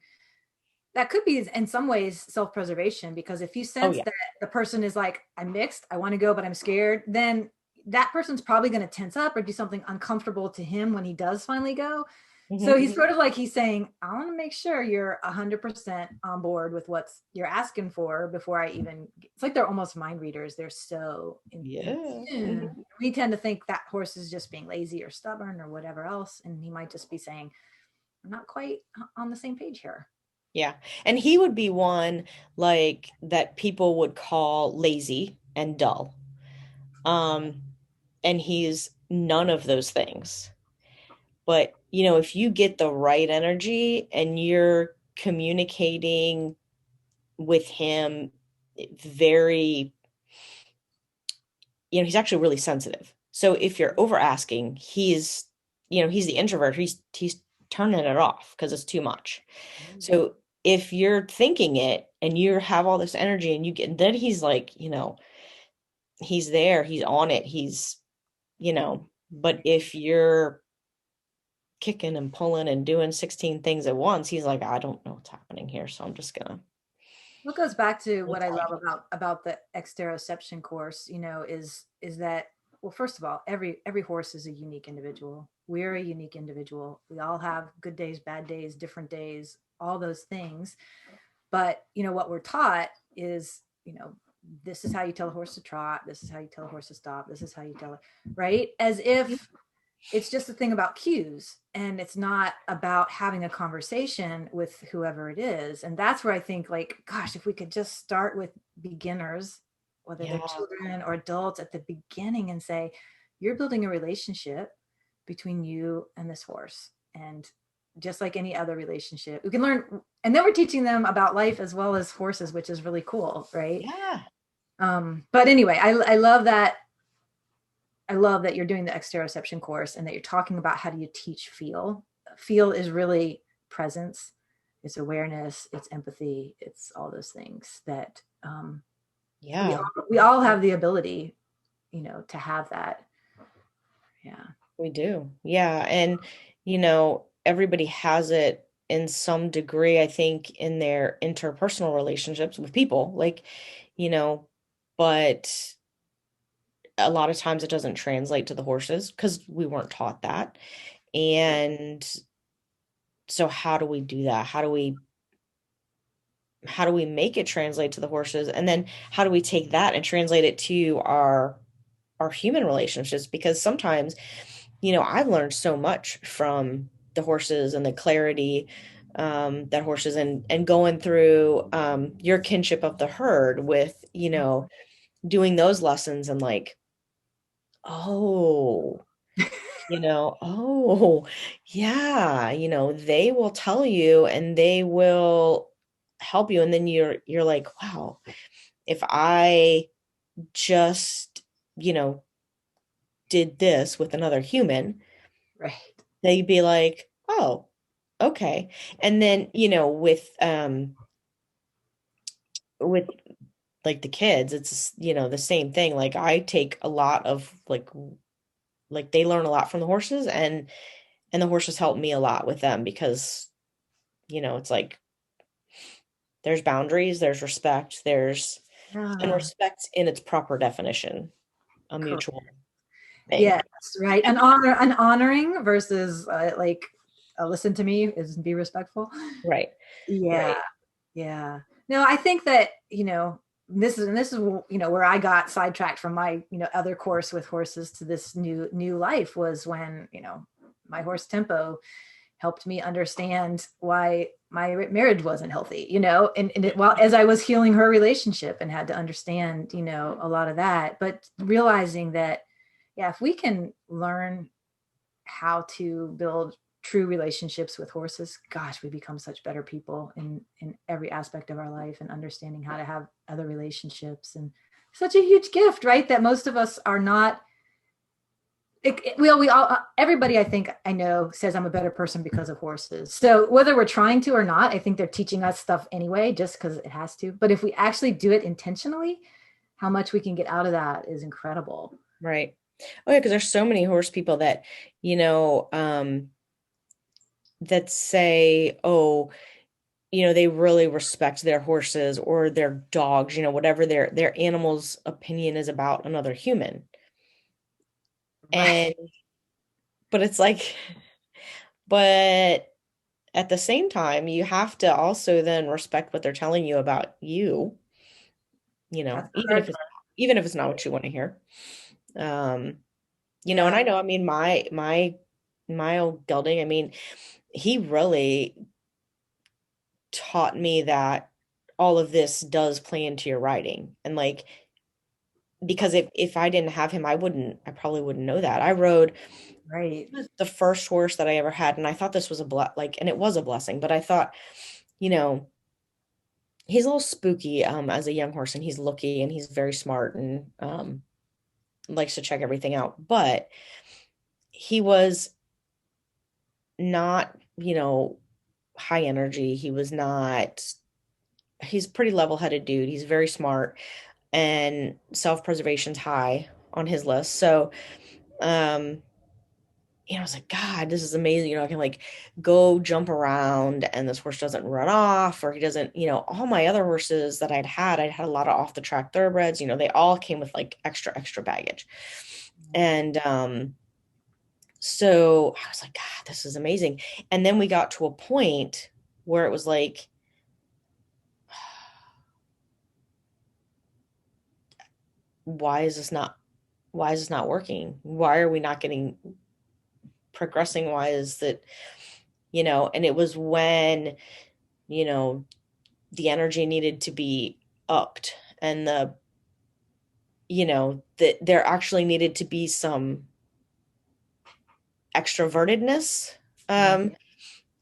Speaker 2: that could be in some ways self-preservation, because if you
Speaker 1: Oh
Speaker 2: sense
Speaker 1: yeah.
Speaker 2: that the person is like, I'm mixed, I want to go, but I'm scared, then that person's probably going to tense up or do something uncomfortable to him when he does finally go. So
Speaker 1: Hmm.
Speaker 2: he's sort of like, he's saying, I want to make sure you're 100% on board with what's you're asking for before I even, it's like they're almost mind readers. They're so in
Speaker 1: Yeah.
Speaker 2: tune.
Speaker 1: Hmm.
Speaker 2: We tend to think that horse is just being lazy or stubborn or whatever else. And he might just be saying, I'm not quite on the same page here.
Speaker 1: Yeah. And he would be one like that people would call lazy and dull. Um, and he's none of those things. But, if you get the right energy and you're communicating with him very, he's actually really sensitive. So if you're over asking, he's the introvert. He's turning it off because it's too much. So if you're thinking it and you have all this energy and then he's like, he's there, he's on it, but if you're kicking and pulling and doing 16 things at once, he's like, I don't know what's happening here, so I'm just gonna
Speaker 2: What goes back to
Speaker 1: go
Speaker 2: what I
Speaker 1: tell
Speaker 2: love
Speaker 1: you.
Speaker 2: about the exteroception course, is that, well, first of all, every horse is a unique individual. We're a unique individual. We all have good days, bad days, different days, all those things. But what we're taught is, this is how you tell a horse to trot. This is how you tell a horse to stop. This is how you tell it, right? As if it's just a thing about cues, and it's not about having a conversation with whoever it is. And that's where I think, like, gosh, if we could just start with beginners, whether they're
Speaker 1: Yeah,
Speaker 2: children or adults, at the beginning, and say, you're building a relationship between you and this horse. And just like any other relationship, we can learn. And then we're teaching them about life as well as horses, which is really cool, right?
Speaker 1: yeah,
Speaker 2: But anyway, I love that. I love that you're doing the exteroception course and that you're talking about how do you teach feel. Feel is really presence, it's awareness, it's empathy, it's all those things that
Speaker 1: yeah.
Speaker 2: we all have the ability, to have that. Yeah.
Speaker 1: We do. Yeah. And, everybody has it in some degree, I think, in their interpersonal relationships with people. Like, you know, but a lot of times it doesn't translate to the horses because we weren't taught that. And so how do we do that? How do we make it translate to the horses? And then how do we take that and translate it to our human relationships? Because sometimes I've learned so much from the horses and the clarity that horses and going through your kinship of the herd with, doing those lessons and like, oh, oh, yeah, they will tell you and they will help you. And then you're like, wow, if I just, you know, did this with another human,
Speaker 2: Right.
Speaker 1: they'd be like, oh, okay. And then, with like the kids, it's, the same thing. Like I take a lot of like they learn a lot from the horses and the horses help me a lot with them because, it's like there's boundaries, there's respect, and
Speaker 2: Yeah.
Speaker 1: respect in its proper definition, a
Speaker 2: Correct.
Speaker 1: mutual thing.
Speaker 2: Yes. Right. An honoring versus like, listen to me is be respectful.
Speaker 1: Right.
Speaker 2: Yeah.
Speaker 1: Right.
Speaker 2: Yeah. No, I think that, this is where I got sidetracked from my, other course with horses to this new life was when, my horse Tempo helped me understand why my marriage wasn't healthy, well, as I was healing her relationship and had to understand, a lot of that, but realizing that, yeah, if we can learn how to build true relationships with horses, gosh, we become such better people in every aspect of our life, and understanding how to have other relationships, and such a huge gift, right? That most of us are not. We all, everybody I think I know says I'm a better person because of horses. So whether we're trying to or not, I think they're teaching us stuff anyway, just because it has to. But if we actually do it intentionally, how much we can get out of that is incredible.
Speaker 1: Right. Oh yeah, because there's so many horse people that, you know, that say, oh, they really respect their horses or their dogs, whatever their animal's opinion is about another human.
Speaker 2: Right.
Speaker 1: And but it's like, but at the same time, you have to also then respect what they're telling you about you,
Speaker 2: That's the
Speaker 1: even
Speaker 2: hard
Speaker 1: if it's
Speaker 2: part.
Speaker 1: even if it's not what you want to hear. Um, and
Speaker 2: Yeah.
Speaker 1: I know, I mean, my old gelding, I mean, he really taught me that all of this does play into your writing. And like, because if I didn't have him, I probably wouldn't know that. I rode
Speaker 2: Right.
Speaker 1: the first horse that I ever had, and I thought this was and it was a blessing, but I thought, you know, he's a little spooky as a young horse, and he's looky and he's very smart, and likes to check everything out. But he was not, high energy. He was not, he's a pretty level-headed dude. He's very smart, and self-preservation's high on his list. So, um, I was like, God, this is amazing. I can like go jump around and this horse doesn't run off, or he doesn't, all my other horses that I'd had a lot of off the track thoroughbreds, they all came with like extra baggage. And so I was like, God, this is amazing. And then we got to a point where it was like, why is this not, why is this not working? Why are we not getting progressing? Why is that, and it was when, you know, the energy needed to be upped, and that there actually needed to be some extrovertedness.
Speaker 2: Mm.
Speaker 1: Um,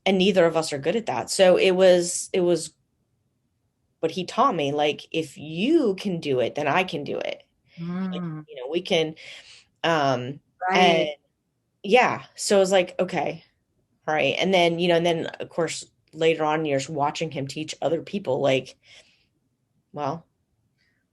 Speaker 1: and neither of us are good at that. So it was what he taught me, like, if you can do it, then I can do it. Like,
Speaker 2: Mm.
Speaker 1: we can, and
Speaker 2: Right.
Speaker 1: yeah. So it was like, okay, all right. And then of course later on in years watching him teach other people, like, well,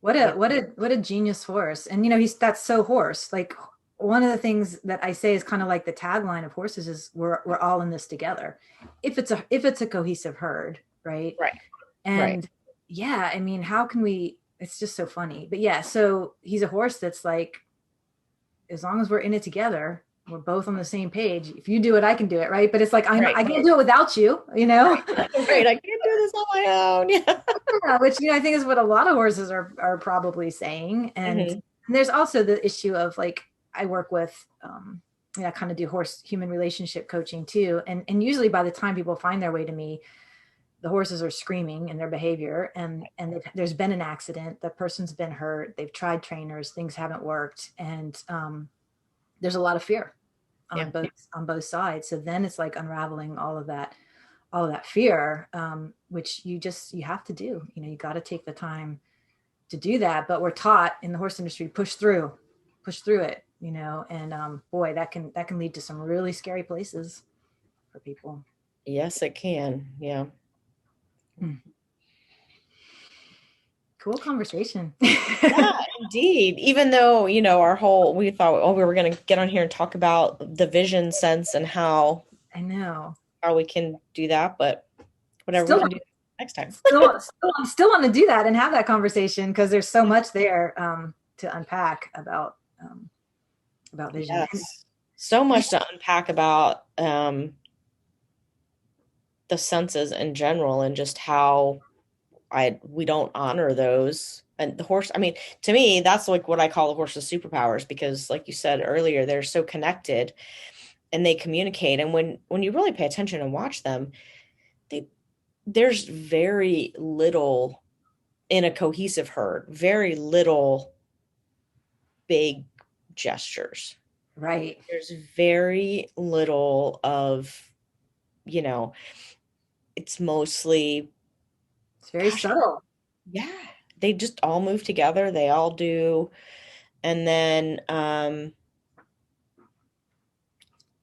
Speaker 2: What a
Speaker 1: you
Speaker 2: what a genius horse. And he's that's so horse. Like one of the things that I say is kind of like the tagline of horses is we're all in this together. If it's a cohesive herd, right?
Speaker 1: right, right,
Speaker 2: And yeah, I mean, how can we, it's just so funny. But yeah, so he's a horse that's like, as long as we're in it together, we're both on the same page. If you do it, I can do it, right? But it's like
Speaker 1: right,
Speaker 2: I can't do it without you, you know?
Speaker 1: right, right. I can't do this on my own. Yeah.
Speaker 2: Yeah, which I think is what a lot of horses are probably saying. And
Speaker 1: Hmm.
Speaker 2: there's also the issue of like I work with I kind of do horse human relationship coaching too. And usually by the time people find their way to me, the horses are screaming in their behavior, and there's been an accident, the person's been hurt, they've tried trainers, things haven't worked, and there's a lot of fear
Speaker 1: Yeah.
Speaker 2: on both sides. So then it's like unraveling all of that fear, which you have to do. You got to take the time to do that. But we're taught in the horse industry, push through it. And boy, that can lead to some really scary places for people.
Speaker 1: Yes, it can. Yeah.
Speaker 2: Hmm. Cool conversation.
Speaker 1: Yeah, indeed. Even though, we thought, oh, we were going to get on here and talk about the vision sense and
Speaker 2: I know.
Speaker 1: how we can do that, but whatever, we
Speaker 2: Still,
Speaker 1: can do next time.
Speaker 2: I still want to do that and have that conversation because there's so much there to unpack about vision.
Speaker 1: Yes. So much to unpack about the senses in general, and just how we don't honor those. And the horse, I mean, to me, that's like what I call the horse's superpowers, because like you said earlier, they're so connected and they communicate. And when you really pay attention and watch them, they there's very little in a cohesive herd, very little big gestures.
Speaker 2: Right.
Speaker 1: There's very little of, you know, it's mostly,
Speaker 2: It's very
Speaker 1: gosh,
Speaker 2: subtle.
Speaker 1: yeah, they just all move together. They all do. And then,
Speaker 2: And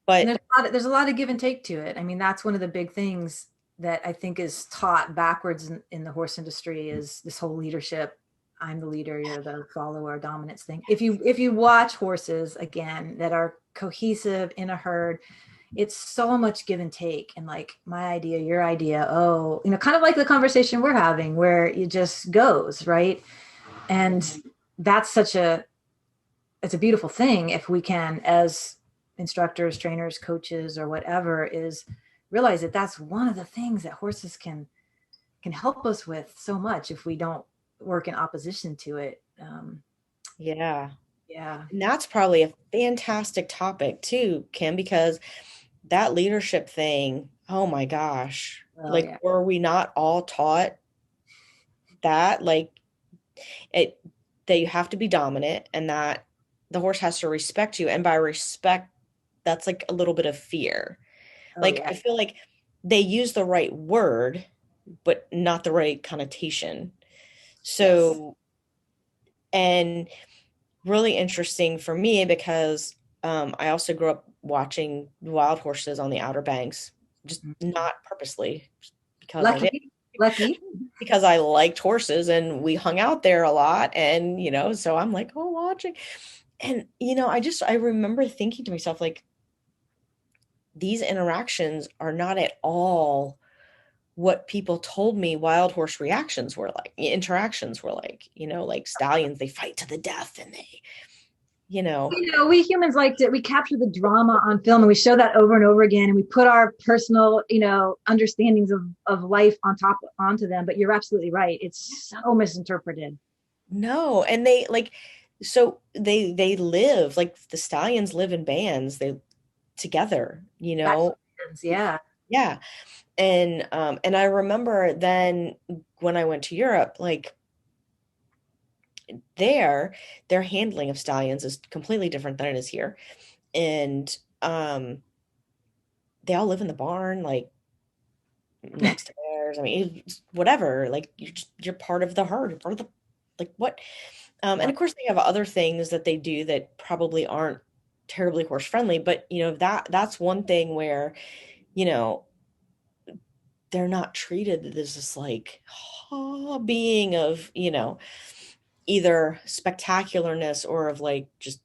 Speaker 1: but
Speaker 2: there's a lot of give and take to it. I mean, that's one of the big things that I think is taught backwards in the horse industry is this whole leadership. I'm the leader, you're the follower, dominance thing. If you watch horses again that are cohesive in a herd, it's so much give and take, and like my idea, your idea, oh, kind of like the conversation we're having where it just goes, right? And that's such a it's a beautiful thing if we can, as instructors, trainers, coaches, or whatever, is realize that that's one of the things that horses can help us with so much if we don't work in opposition to it.
Speaker 1: yeah,
Speaker 2: Yeah.
Speaker 1: and that's probably a fantastic topic too, Kim, because that leadership thing, oh my gosh,
Speaker 2: Oh
Speaker 1: like
Speaker 2: yeah.
Speaker 1: were we not all taught that? Like it, that you have to be dominant and that the horse has to respect you. And by respect, that's like a little bit of fear.
Speaker 2: Oh
Speaker 1: Like
Speaker 2: yeah.
Speaker 1: I feel like they use the right word, but not the right connotation.
Speaker 2: Yes.
Speaker 1: So, and really interesting for me because I also grew up watching wild horses on the Outer Banks, just not purposely, just because I did,
Speaker 2: Lucky. Lucky.
Speaker 1: because I liked horses and we hung out there a lot. And, so I'm like, oh, watching. And, I remember thinking to myself, like, these interactions are not at all what people told me wild horse reactions were like, interactions were like, like stallions, they fight to the death and they, you know,
Speaker 2: We humans liked it. We capture the drama on film and we show that over and over again, and we put our personal, understandings of life onto them. But you're absolutely right. It's so misinterpreted.
Speaker 1: no. And they like, so they live like the stallions live in bands, they together,
Speaker 2: Yeah.
Speaker 1: yeah. And I remember then when I went to Europe, like there, their handling of stallions is completely different than it is here. And um they all live in the barn, like next to theirs. I mean, whatever. Like you're part of the herd, you're part of the like what? And
Speaker 2: Yeah.
Speaker 1: of course they have other things that they do that probably aren't terribly horse friendly, but that's one thing where, you know, they're not treated as this like being of, either spectacularness or of like just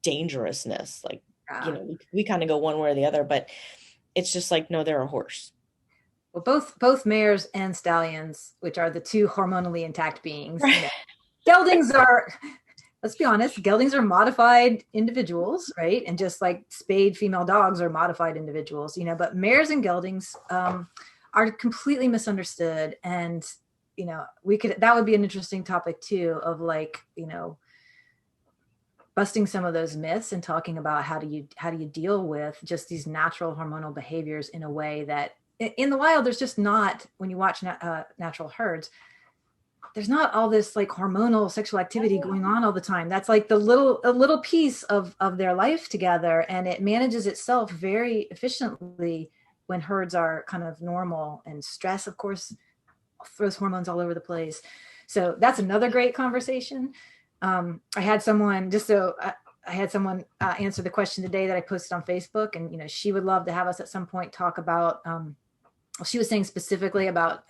Speaker 1: dangerousness. Like,
Speaker 2: Yeah.
Speaker 1: we kind of go one way or the other, but it's just like, no, they're a horse.
Speaker 2: Well, both mares and stallions, which are the two hormonally intact beings, geldings are. Let's be honest, geldings are modified individuals, right? And just like spayed female dogs are modified individuals, but mares and geldings are completely misunderstood. And, that would be an interesting topic too, of like, busting some of those myths and talking about how do you deal with just these natural hormonal behaviors in a way that in the wild, there's just not, when you watch natural herds, there's not all this like hormonal sexual activity going on all the time. That's like a little piece of their life together, and it manages itself very efficiently when herds are kind of normal. And stress, of course, throws hormones all over the place. So that's another great conversation. I had someone answer the question today that I posted on Facebook, and she would love to have us at some point talk about she was saying specifically about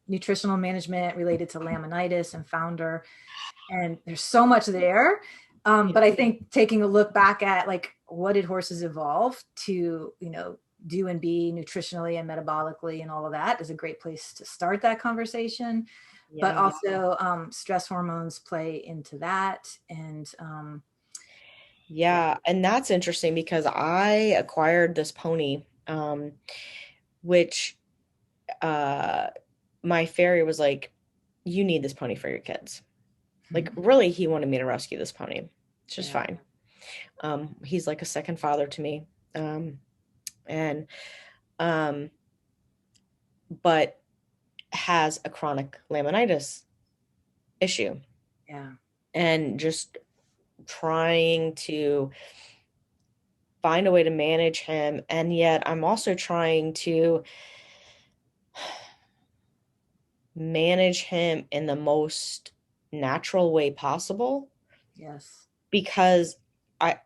Speaker 2: nutritional management related to laminitis and founder. And there's so much there. But I think taking a look back at like, what did horses evolve to, do and be nutritionally and metabolically and all of that is a great place to start that conversation. But
Speaker 1: Yeah.
Speaker 2: also stress hormones play into that. And
Speaker 1: Yeah. And that's interesting because I acquired this pony, which uh my farrier was like, you need this pony for your kids. Like, really, he wanted me to rescue this pony. It's just
Speaker 2: yeah.
Speaker 1: fine. He's like a second father to me. And um but has a chronic laminitis issue.
Speaker 2: Yeah.
Speaker 1: And just trying to find a way to manage him. And yet I'm also trying to manage him in the most natural way possible
Speaker 2: Yes.
Speaker 1: because I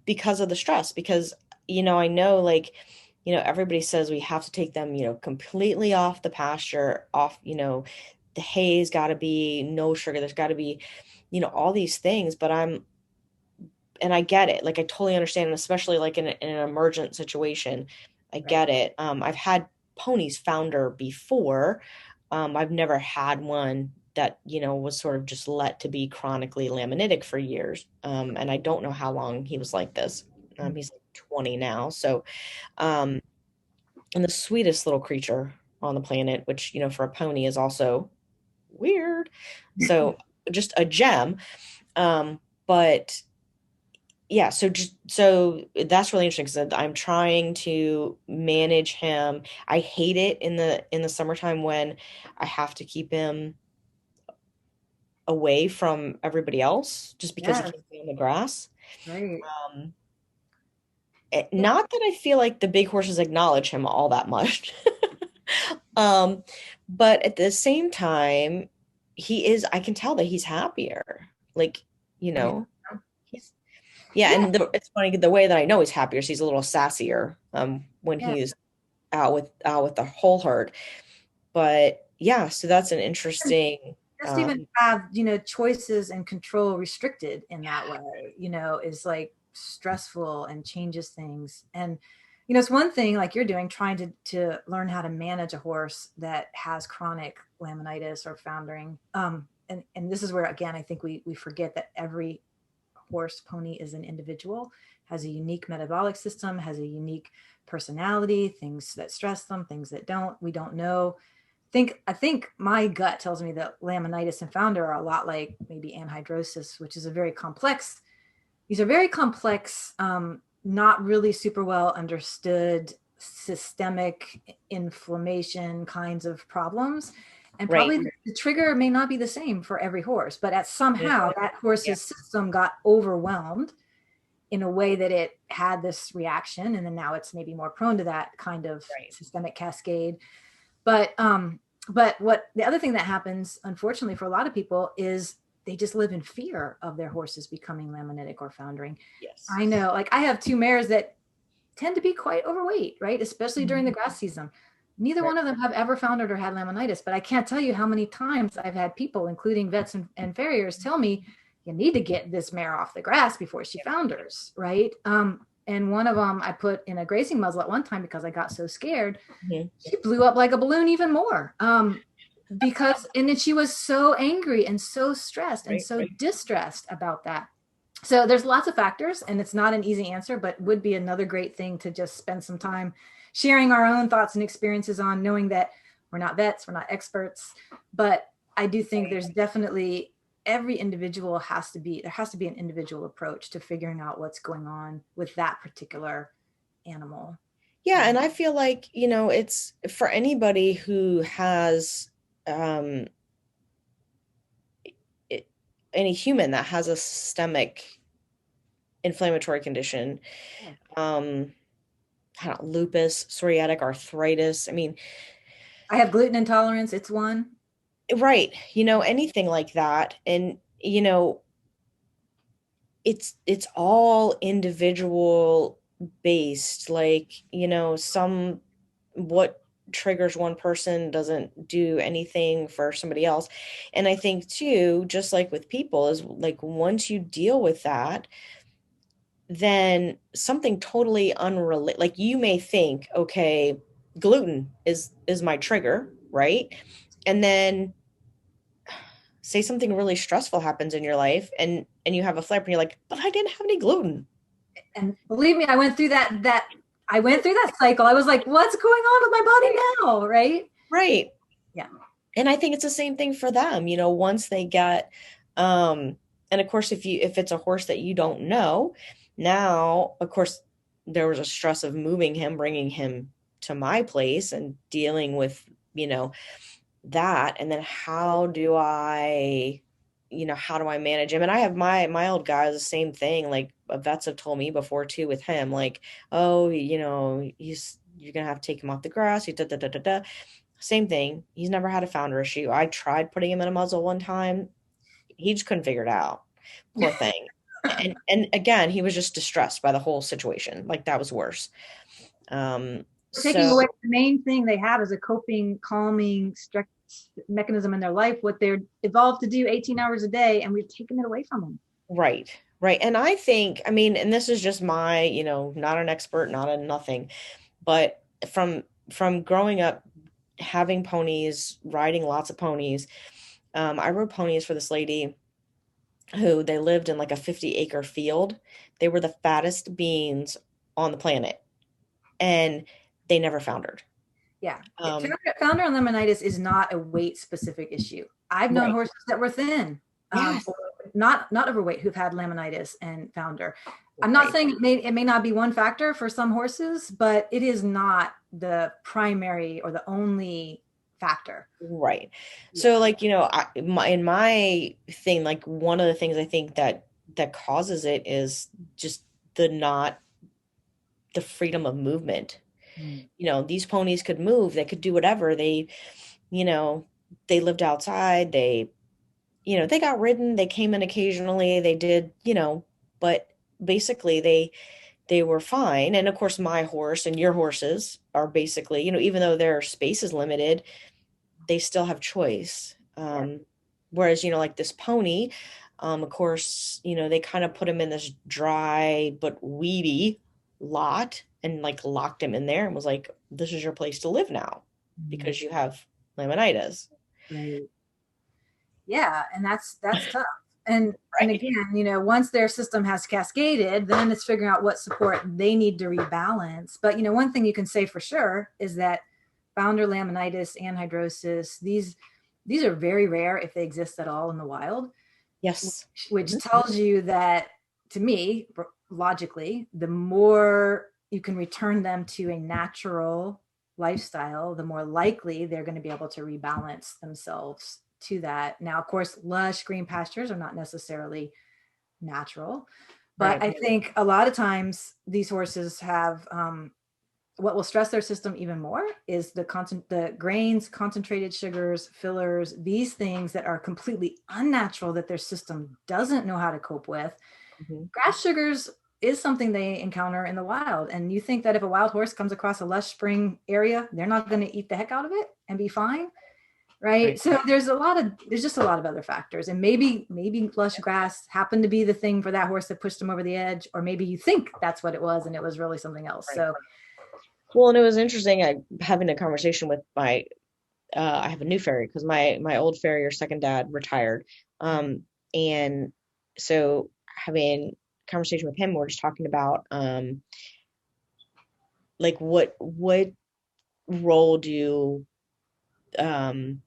Speaker 1: because of the stress, because I know, like, everybody says we have to take them, completely off the pasture, off, the hay's got to be no sugar, there's got to be, all these things, but and I get it. Like, I totally understand, and especially like in an emergent situation, I
Speaker 2: Right.
Speaker 1: get it. I've had ponies founder before. I've never had one that, was sort of just let to be chronically laminitic for years. And I don't know how long he was like this. He's like 20 now. So, um, and the sweetest little creature on the planet, which, for a pony is also weird. So just a gem. But yeah, so that's really interesting because I'm trying to manage him. I hate it in the summertime when I have to keep him away from everybody else just because he
Speaker 2: Yes.
Speaker 1: can't be on the grass.
Speaker 2: Right.
Speaker 1: Um,
Speaker 2: Yeah.
Speaker 1: Not that I feel like the big horses acknowledge him all that much. Um, but at the same time, I can tell that he's happier. Like, you
Speaker 2: Yeah.
Speaker 1: know, he's yeah,
Speaker 2: Yeah.
Speaker 1: and it's funny the way that I know he's happier is he's a little sassier when
Speaker 2: Yeah.
Speaker 1: he's out with the whole herd. But yeah, so that's an
Speaker 2: And
Speaker 1: interesting
Speaker 2: just even have, choices and control restricted in that
Speaker 1: yeah,
Speaker 2: way, is like stressful and changes things. And, it's one thing like you're doing, trying to learn how to manage a horse that has chronic laminitis or foundering. And this is where, again, I think we forget that every horse pony is an individual, has a unique metabolic system, has a unique personality, things that stress them, things that don't. We don't know. I think my gut tells me that laminitis and founder are a lot like maybe anhydrosis, which is a very complex. These are very complex, not really super well understood systemic inflammation kinds of problems. And
Speaker 1: right.
Speaker 2: probably the trigger may not be the same for every horse, but at
Speaker 1: Yeah,
Speaker 2: somehow that
Speaker 1: yeah,
Speaker 2: horse's system got overwhelmed in a way that it had this reaction. And then now it's maybe more prone to that kind of
Speaker 1: right.
Speaker 2: systemic cascade. But what the other thing that happens, unfortunately, for a lot of people is they just live in fear of their horses becoming laminitic or foundering.
Speaker 1: Yes.
Speaker 2: I know, like I have two mares that tend to be quite overweight, right? Especially during the
Speaker 1: Mhm.
Speaker 2: grass season. Neither
Speaker 1: Right.
Speaker 2: one of them have ever foundered or had laminitis, but I can't tell you how many times I've had people, including vets and farriers, tell me you need to get this mare off the grass before she
Speaker 1: Yeah.
Speaker 2: founders, right? And one of them I put in a grazing muzzle at one time because I got so scared.
Speaker 1: Mhm.
Speaker 2: She blew up like a balloon even more. Because and then she was so angry and so stressed and
Speaker 1: Right.
Speaker 2: so distressed about that. So there's lots of factors and it's not an easy answer, but would be another great thing to just spend some time sharing our own thoughts and experiences on, knowing that we're not vets, we're not experts, but I do think
Speaker 1: Right.
Speaker 2: there's definitely every individual there has to be an individual approach to figuring out what's going on with that particular animal.
Speaker 1: Yeah, and I feel like, it's for anybody who has um it, any human that has a systemic inflammatory condition, um, I don't know, lupus, psoriatic arthritis. I mean,
Speaker 2: I have gluten intolerance. It's one.
Speaker 1: right, anything like that. And, it's all individual based. Like, some what triggers one person doesn't do anything for somebody else. And I think too, just like with people, is like once you deal with that, then something totally unrelated, like you may think, okay, gluten is my trigger, right? And then say something really stressful happens in your life and you have a flare up and you're like, but I didn't have any gluten.
Speaker 2: And believe me, I went through that cycle. I was like, what's going on with my body
Speaker 1: Right.
Speaker 2: now? Right.
Speaker 1: Right.
Speaker 2: Yeah.
Speaker 1: And I think it's the same thing for them, once they get and of course if it's a horse that you don't know, now of course there was a stress of moving him, bringing him to my place and dealing with, you know, that. And then how do I, how do I manage him? And I have my old guy is the same thing. Like vets have told me before too with him, like, oh, you're gonna have to take him off the grass. Da, da, da, da, da. Same thing. He's never had a founder issue. I tried putting him in a muzzle one time. He just couldn't figure it out. Poor thing. And again, he was just distressed by the whole situation. Like that was worse. Um,
Speaker 2: Taking
Speaker 1: so
Speaker 2: away the main thing they have as a coping, calming mechanism in their life, what they're evolved to do 18 hours a day, and we've taken it away from them.
Speaker 1: right, right. And I think, I mean, and this is just my, not an expert, not a nothing, but from growing up having ponies, riding lots of ponies, I rode ponies for this lady who they lived in like a 50-acre field. They were the fattest beings on the planet, and they never foundered.
Speaker 2: Yeah.
Speaker 1: Um,
Speaker 2: Founder and laminitis is not a weight specific issue. I've known
Speaker 1: right.
Speaker 2: horses that were thin,
Speaker 1: Yes.
Speaker 2: or not overweight who've had laminitis and founder. I'm not
Speaker 1: Right.
Speaker 2: saying it may not be one factor for some horses, but it is not the primary or the only factor.
Speaker 1: Right.
Speaker 2: Yeah.
Speaker 1: So like, in my thing, like one of the things I think that causes it is just not the freedom of movement.
Speaker 2: Mm.
Speaker 1: These ponies could move, they could do whatever. You know, they lived outside, they got ridden, they came in occasionally, they did, but basically they were fine. And of course my horse and your horses are basically, even though their space is limited, they still have choice.
Speaker 2: Yeah.
Speaker 1: Whereas, like this pony, of course, they kind of put him in this dry but weedy lot and like locked him in there and was like, this is your place to live now
Speaker 2: Mm.
Speaker 1: because you have laminitis.
Speaker 2: Right. Yeah, and that's tough. And
Speaker 1: Right.
Speaker 2: again, once their system has cascaded, then it's figuring out what support they need to rebalance. But one thing you can say for sure is that founder laminitis, anhydrosis, these are very rare if they exist at all in the wild,
Speaker 1: Yes.
Speaker 2: which
Speaker 1: Mhm.
Speaker 2: tells you that, to me, logically, the more you can return them to a natural lifestyle, the more likely they're going to be able to rebalance themselves to that. Now, of course, lush green pastures are not necessarily natural, but
Speaker 1: Right.
Speaker 2: I think a lot of times these horses have what will stress their system even more is the grains, concentrated sugars, fillers, these things that are completely unnatural that their system doesn't know how to cope with.
Speaker 1: Mhm.
Speaker 2: Grass sugars is something they encounter in the wild. And you think that if a wild horse comes across a lush spring area, they're not going to eat the heck out of it and be fine. Right.
Speaker 1: Right.
Speaker 2: So there's just a lot of other factors. And maybe lush grass happened to be the thing for that horse that pushed him over the edge. Or maybe you think that's what it was and it was really something else.
Speaker 1: Right.
Speaker 2: So
Speaker 1: Well, and it was interesting having a conversation with I have a new farrier because my old farrier second dad retired. And so having a conversation with him, we're just talking about like what role do um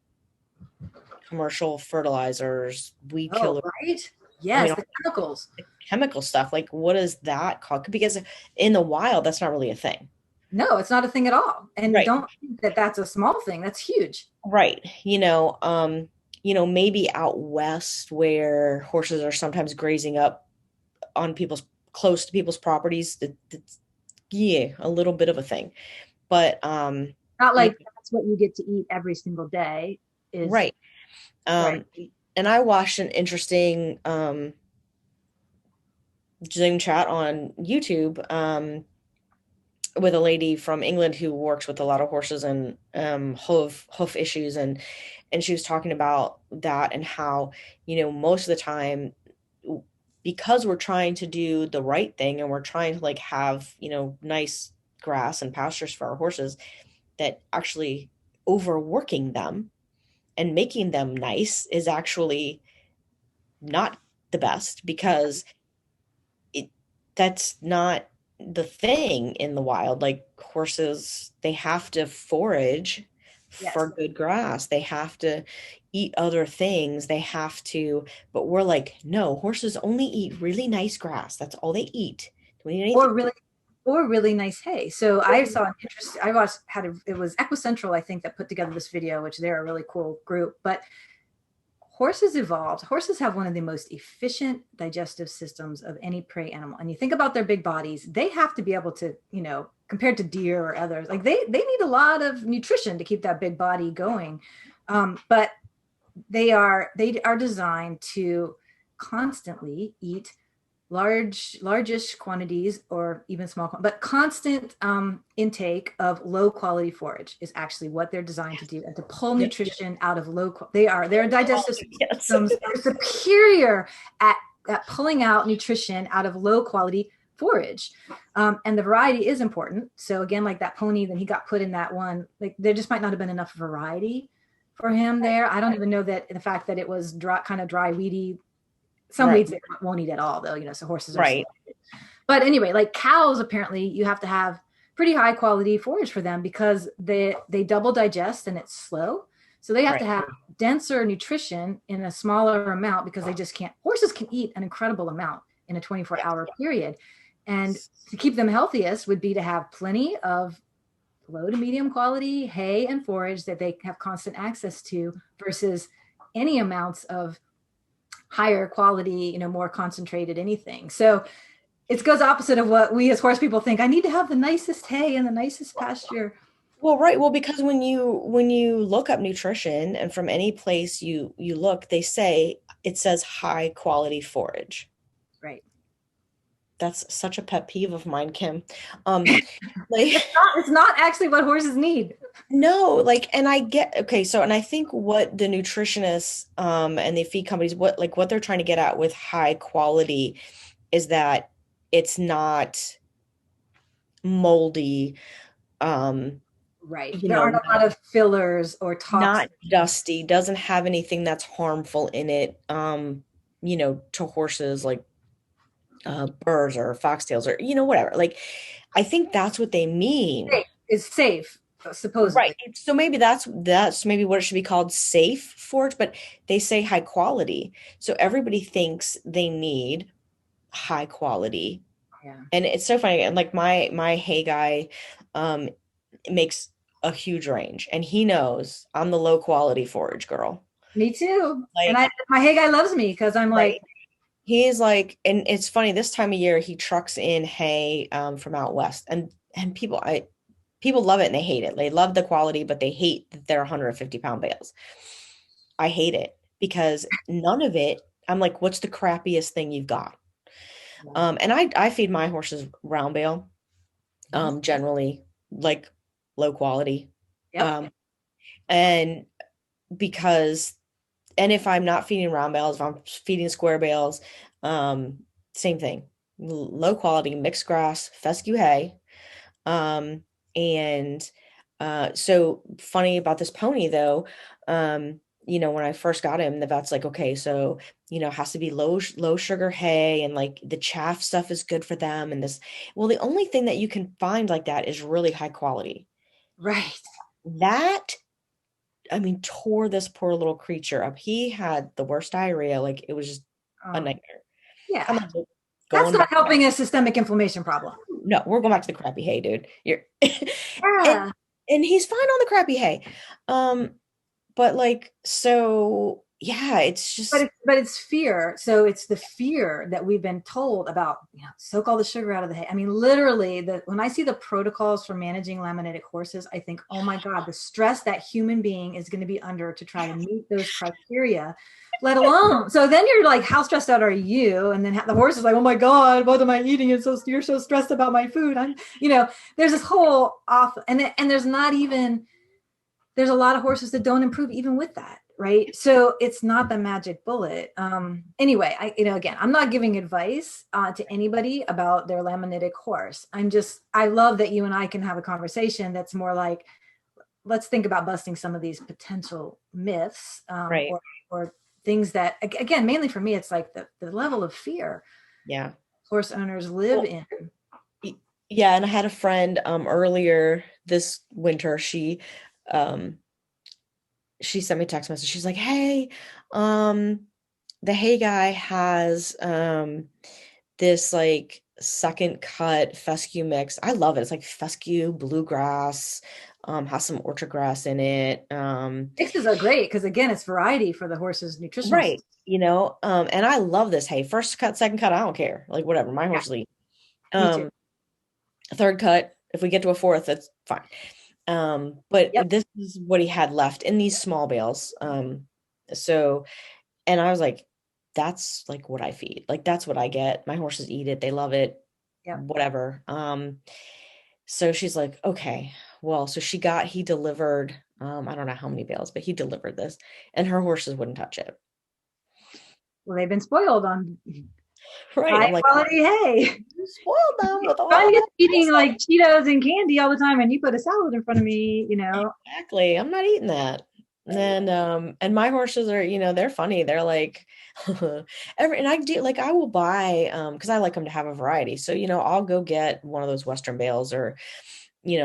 Speaker 1: commercial fertilizers, weed
Speaker 2: oh,
Speaker 1: killers,
Speaker 2: right.
Speaker 1: I mean
Speaker 2: Yes,
Speaker 1: all
Speaker 2: the chemicals.
Speaker 1: the chemical stuff, like what is that called? Because in the wild, that's not really a thing.
Speaker 2: No, it's not a thing at all. And
Speaker 1: Right.
Speaker 2: don't think that that's a small thing. That's huge.
Speaker 1: Right. Maybe out west where horses are sometimes grazing up on close to people's properties, that's yeah, a little bit of a thing. But
Speaker 2: Not
Speaker 1: you
Speaker 2: like that's what you get to eat every single day is
Speaker 1: right.
Speaker 2: right.
Speaker 1: Um, and I watched an interesting Zoom chat on YouTube with a lady from England who works with a lot of horses and hoof issues, and she was talking about that and how, most of the time, because we're trying to do the right thing and we're trying to like have, nice grass and pastures for our horses, that actually overworking them and making them nice is actually not the best because it that's not the thing in the wild. Like horses, they have to forage for
Speaker 2: Yes.
Speaker 1: good grass. They have to eat other things. But we're like, no, horses only eat really nice grass. That's all they eat. Do we need
Speaker 2: Or
Speaker 1: anything?
Speaker 2: really or really nice hay. So I saw an interest. I watched it was Equicentral, I think, that put together this video, which they're a really cool group. But horses evolved. Horses have one of the most efficient digestive systems of any prey animal. And you think about their big bodies, they have to be able to, compared to deer or others, like they need a lot of nutrition to keep that big body going. But they are designed to constantly eat largish quantities or even small, but constant intake of low quality forage is actually what they're designed to do, and to pull
Speaker 1: Yeah.
Speaker 2: nutrition out of their digestive
Speaker 1: Yes.
Speaker 2: systems are superior at pulling out nutrition out of low quality forage. And the variety is important. So again, like that pony that he got put in that one, like there just might not have been enough variety for him there. I don't even know that the fact that it was dry, kind of dry, weedy. Some
Speaker 1: Right.
Speaker 2: weeds they won't eat at all, though, so horses are
Speaker 1: Right.
Speaker 2: selected. But anyway, like cows, apparently you have to have pretty high quality forage for them because they double digest and it's slow. So they have to
Speaker 1: Right.
Speaker 2: have denser nutrition in a smaller amount because they just can't. Horses can eat an incredible amount in a 24-hour period. And to keep them healthiest would be to have plenty of low to medium quality hay and forage that they have constant access to versus any amounts of higher quality, more concentrated anything. So it goes opposite of what we as horse people think. I need to have the nicest hay and the nicest pasture.
Speaker 1: Well, right. Well, because when you look up nutrition and from any place you look, it says high quality forage.
Speaker 2: Right.
Speaker 1: That's such a pet peeve of mine, Kim. Um, like
Speaker 2: It's not actually what horses need.
Speaker 1: no, and I get okay, so and I think what the nutritionists and the feed companies what they're trying to get at with high quality is that it's not moldy, um,
Speaker 2: Right.
Speaker 1: you
Speaker 2: There
Speaker 1: know,
Speaker 2: aren't a lot of fillers or
Speaker 1: not
Speaker 2: toxins.
Speaker 1: dusty, doesn't have anything that's harmful in it, to horses like burrs or foxtails or whatever. Like I think that's what they mean.
Speaker 2: Is safe,
Speaker 1: Right.
Speaker 2: supposedly.
Speaker 1: So maybe that's maybe what it should be called, safe forage, but they say high quality. So everybody thinks they need high quality.
Speaker 2: Yeah.
Speaker 1: And it's so funny. And like my hay guy um makes a huge range and he knows I'm the low quality forage girl.
Speaker 2: Me too. And
Speaker 1: Like,
Speaker 2: my hay guy loves me because I'm
Speaker 1: right.
Speaker 2: like,
Speaker 1: He is like, and it's funny, this time of year he trucks in hay from out west and people love it and they hate it. They love the quality, but they hate that they're 150-pound bales. I hate it because none of it, I'm like, what's the crappiest thing you've got? And I feed my horses round bale,
Speaker 2: mhm.
Speaker 1: generally like low quality.
Speaker 2: Yep.
Speaker 1: Um, and because and if I'm not feeding round bales, if I'm feeding square bales, um, same thing. Low quality mixed grass, fescue hay. Um, and so funny about this pony though, when I first got him, the vet's like, okay, so it has to be low sugar hay and like the chaff stuff is good for them. And this, well, the only thing that you can find like that is really high quality.
Speaker 2: Right.
Speaker 1: That, I mean, tore this poor little creature up. He had the worst diarrhea. Like it was just a
Speaker 2: Um,
Speaker 1: nightmare. I'm
Speaker 2: yeah.
Speaker 1: like,
Speaker 2: That's
Speaker 1: going
Speaker 2: not
Speaker 1: back.
Speaker 2: helping a systemic inflammation problem.
Speaker 1: No, we're going back to the crappy hay, dude. You're and
Speaker 2: Yeah.
Speaker 1: and he's fine on the crappy hay. But like, so yeah, it's
Speaker 2: but
Speaker 1: just
Speaker 2: it's fear. So it's the fear that we've been told about, soak all the sugar out of the hay. I mean, literally, when I see the protocols for managing laminitic horses, I think, oh my God, the stress that human being is going to be under to try to meet those criteria, let alone. So then you're like, how stressed out are you? And then the horse is like, oh my God, what am I eating? And so you're so stressed about my food. There's this whole off, and there's a lot of horses that don't improve even with that, right? So it's not the magic bullet. Anyway, again, I'm not giving advice to anybody about their laminitic horse. I love that you and I can have a conversation that's more like, let's think about busting some of these potential myths,
Speaker 1: right.
Speaker 2: or things that, again, mainly for me, it's like the level of fear
Speaker 1: Yeah.
Speaker 2: horse owners live
Speaker 1: Well,
Speaker 2: in.
Speaker 1: yeah, and I had a friend earlier this winter. Um she sent me a text message. She's like, "Hey, um the hay guy has this like second cut fescue mix. I love it. It's like fescue, bluegrass, has some orchard grass in it.
Speaker 2: Mixes are great because again, it's variety for the horse's nutritional
Speaker 1: Right.
Speaker 2: system.
Speaker 1: And I love this hay. First cut, second cut, I don't care. Like whatever, my
Speaker 2: Yeah,
Speaker 1: horse will eat.
Speaker 2: me too.
Speaker 1: Um, third cut, if we get to a fourth, that's fine. But
Speaker 2: Yep,
Speaker 1: this is what he had left in these small bales. So and I was like, that's like what I feed. Like that's what I get. My horses eat it, they love it,
Speaker 2: yep.
Speaker 1: whatever. So she's like, okay, well, so he delivered, I don't know how many bales, but he delivered this, and her horses wouldn't touch it.
Speaker 2: Well, they've been spoiled on
Speaker 1: Right.
Speaker 2: high
Speaker 1: I'm like,
Speaker 2: quality hay.
Speaker 1: you spoiled them with all
Speaker 2: I'm
Speaker 1: of
Speaker 2: just
Speaker 1: that
Speaker 2: eating
Speaker 1: stuff.
Speaker 2: like Cheetos and candy all the time, and you put a salad in front of me,
Speaker 1: Exactly. I'm not eating that. And my horses are, they're funny. They're like and I do like I will buy because I like them to have a variety. So, I'll go get one of those Western bales or,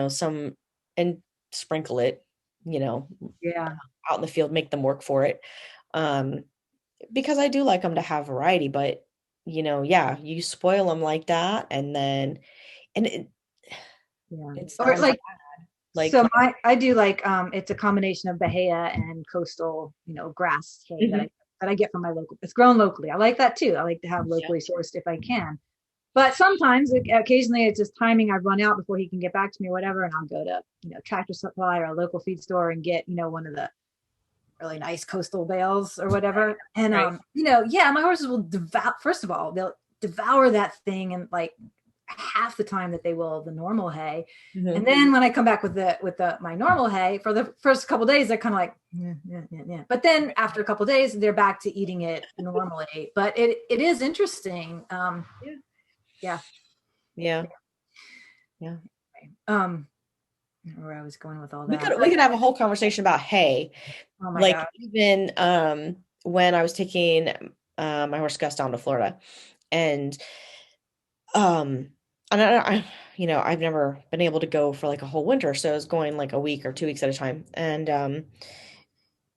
Speaker 1: some and sprinkle it, you know,
Speaker 2: Yeah.
Speaker 1: out in the field, make them work for it. Um, because I do like them to have variety, but yeah, you spoil them like that and
Speaker 2: Yeah.
Speaker 1: it
Speaker 2: Or
Speaker 1: sounds
Speaker 2: like,
Speaker 1: bad.
Speaker 2: so
Speaker 1: Like,
Speaker 2: I do like, it's a combination of Bahia and coastal, grass hay
Speaker 1: mhm,
Speaker 2: that I get from my local. It's grown locally. I like that too. I like to have
Speaker 1: yeah,
Speaker 2: locally sourced if I can. But sometimes, like, occasionally, it's just timing. I run out before he can get back to me or whatever, and I'll go to Tractor Supply or a local feed store and get one of the really nice coastal bales or whatever. And
Speaker 1: right.
Speaker 2: yeah, my horses will devour. First of all, they'll devour that thing in like half the time that they will the normal hay. And
Speaker 1: Mhm.
Speaker 2: then when I come back with the my normal hay for the first couple of days, they're kind of like, yeah, yeah, yeah, yeah. But then after a couple of days, they're back to eating it normally. But it is interesting.
Speaker 1: Yeah.
Speaker 2: Yeah.
Speaker 1: Yeah. Yeah.
Speaker 2: Um, where I was going with all
Speaker 1: We
Speaker 2: that.
Speaker 1: could we could have a whole conversation about hay.
Speaker 2: Oh my
Speaker 1: Like
Speaker 2: God.
Speaker 1: even when I was taking my horse Gus down to Florida and um and I've never been able to go for like a whole winter, so I was going like a week or 2 weeks at a time. And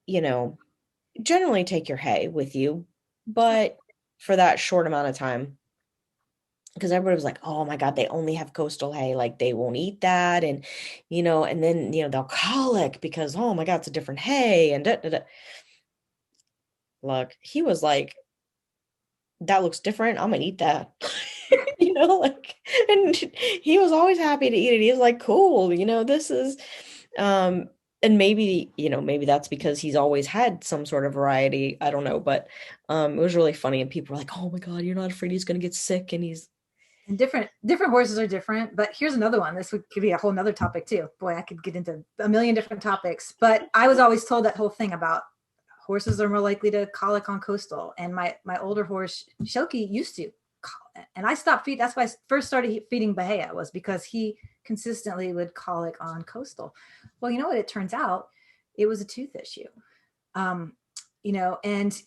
Speaker 1: you know, generally take your hay with you, but for that short amount of time. Because everybody was like, oh my God, they only have coastal hay. Like they won't eat that. And then, they'll colic because, oh my God, it's a different hay. And da, da, da. Look, he was like, that looks different. I'm gonna eat that. Like, and he was always happy to eat it. He was like, cool, this is, um, and maybe that's because he's always had some sort of variety. I don't know, but it was really funny. And people were like, oh my God, you're not afraid he's gonna get sick. And he's,
Speaker 2: And different horses are different. But here's another one. Could be a whole nother topic too. Boy, I could get into a million different topics. But I was always told that whole thing about horses are more likely to colic on coastal. And my older horse Shoki used to colic. And I stopped feeding. That's why I first started feeding Bahia, was because he consistently would colic on coastal. Well, you know what? It turns out it was a tooth issue. Um, and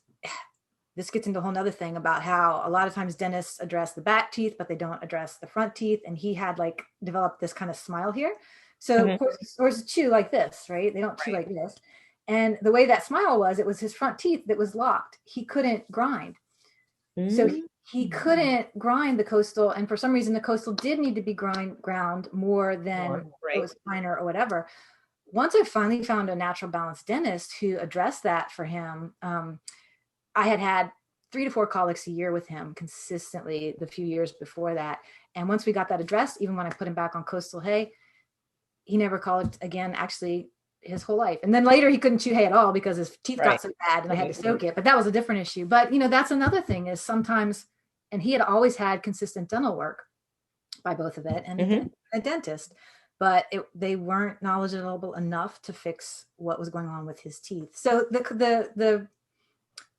Speaker 2: this gets into a whole nother thing about how a lot of times dentists address the back teeth, but they don't address the front teeth. And he had like developed this kind of smile here. So
Speaker 1: Mhm,
Speaker 2: horses chew like this, right? They don't chew
Speaker 1: right.
Speaker 2: like this. And the way that smile was, it was his front teeth that was locked. He couldn't grind. So
Speaker 1: Mm,
Speaker 2: he couldn't grind the coastal. And for some reason, the coastal did need to be ground more than
Speaker 1: more,
Speaker 2: it
Speaker 1: right.
Speaker 2: was finer or whatever. Once I finally found a natural balance dentist who addressed that for him, I had 3 to 4 colics a year with him consistently the few years before that. And once we got that addressed, even when I put him back on coastal hay, he never colicked again, actually, his whole life. And then later he couldn't chew hay at all because his teeth got
Speaker 1: Right.
Speaker 2: so bad and I had to
Speaker 1: Mhm.
Speaker 2: soak it. But that was a different issue. But, that's another thing is sometimes, and he had always had consistent dental work by both of it and
Speaker 1: Mhm.
Speaker 2: a dentist, but they weren't knowledgeable enough to fix what was going on with his teeth. So the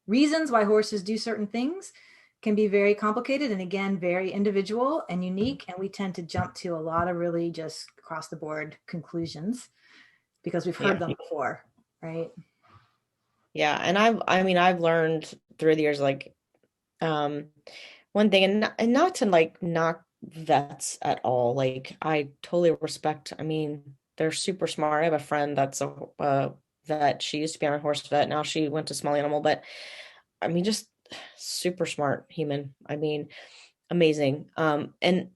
Speaker 2: reasons why horses do certain things can be very complicated and again very individual and unique, and we tend to jump to a lot of really just across the board conclusions because we've
Speaker 1: Yeah.
Speaker 2: heard them before, right?
Speaker 1: Yeah. And I've learned through the years, like, um, one thing, and not to like knock vets at all. Like, I totally respect, they're super smart. I have a friend that's a vet. She used to be on a horse vet. Now she went to small animal, but just super smart human. amazing. And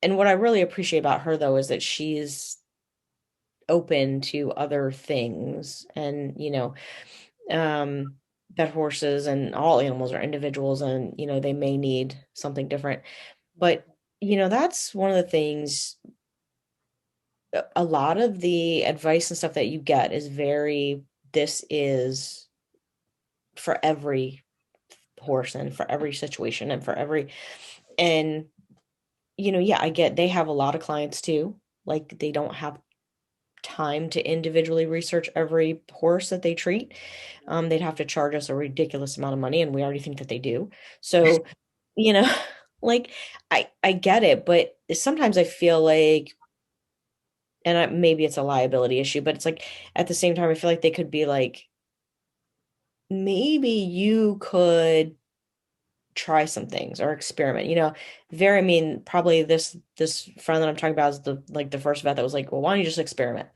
Speaker 1: what I really appreciate about her though is that she's open to other things, and um that horses and all animals are individuals, and they may need something different. But that's one of the things. A lot of the advice and stuff that you get is very, this is for every horse and for every situation and for every, and yeah, I get they have a lot of clients too. Like they don't have time to individually research every horse that they treat. They'd have to charge us a ridiculous amount of money, and we already think that they do. So, you know, like I get it, but sometimes I feel like, and maybe it's a liability issue, but it's like at the same time, I feel like they could be like, maybe you could try some things or experiment. Very, I mean, probably this friend that I'm talking about is the first vet that was like, well, why don't you just experiment,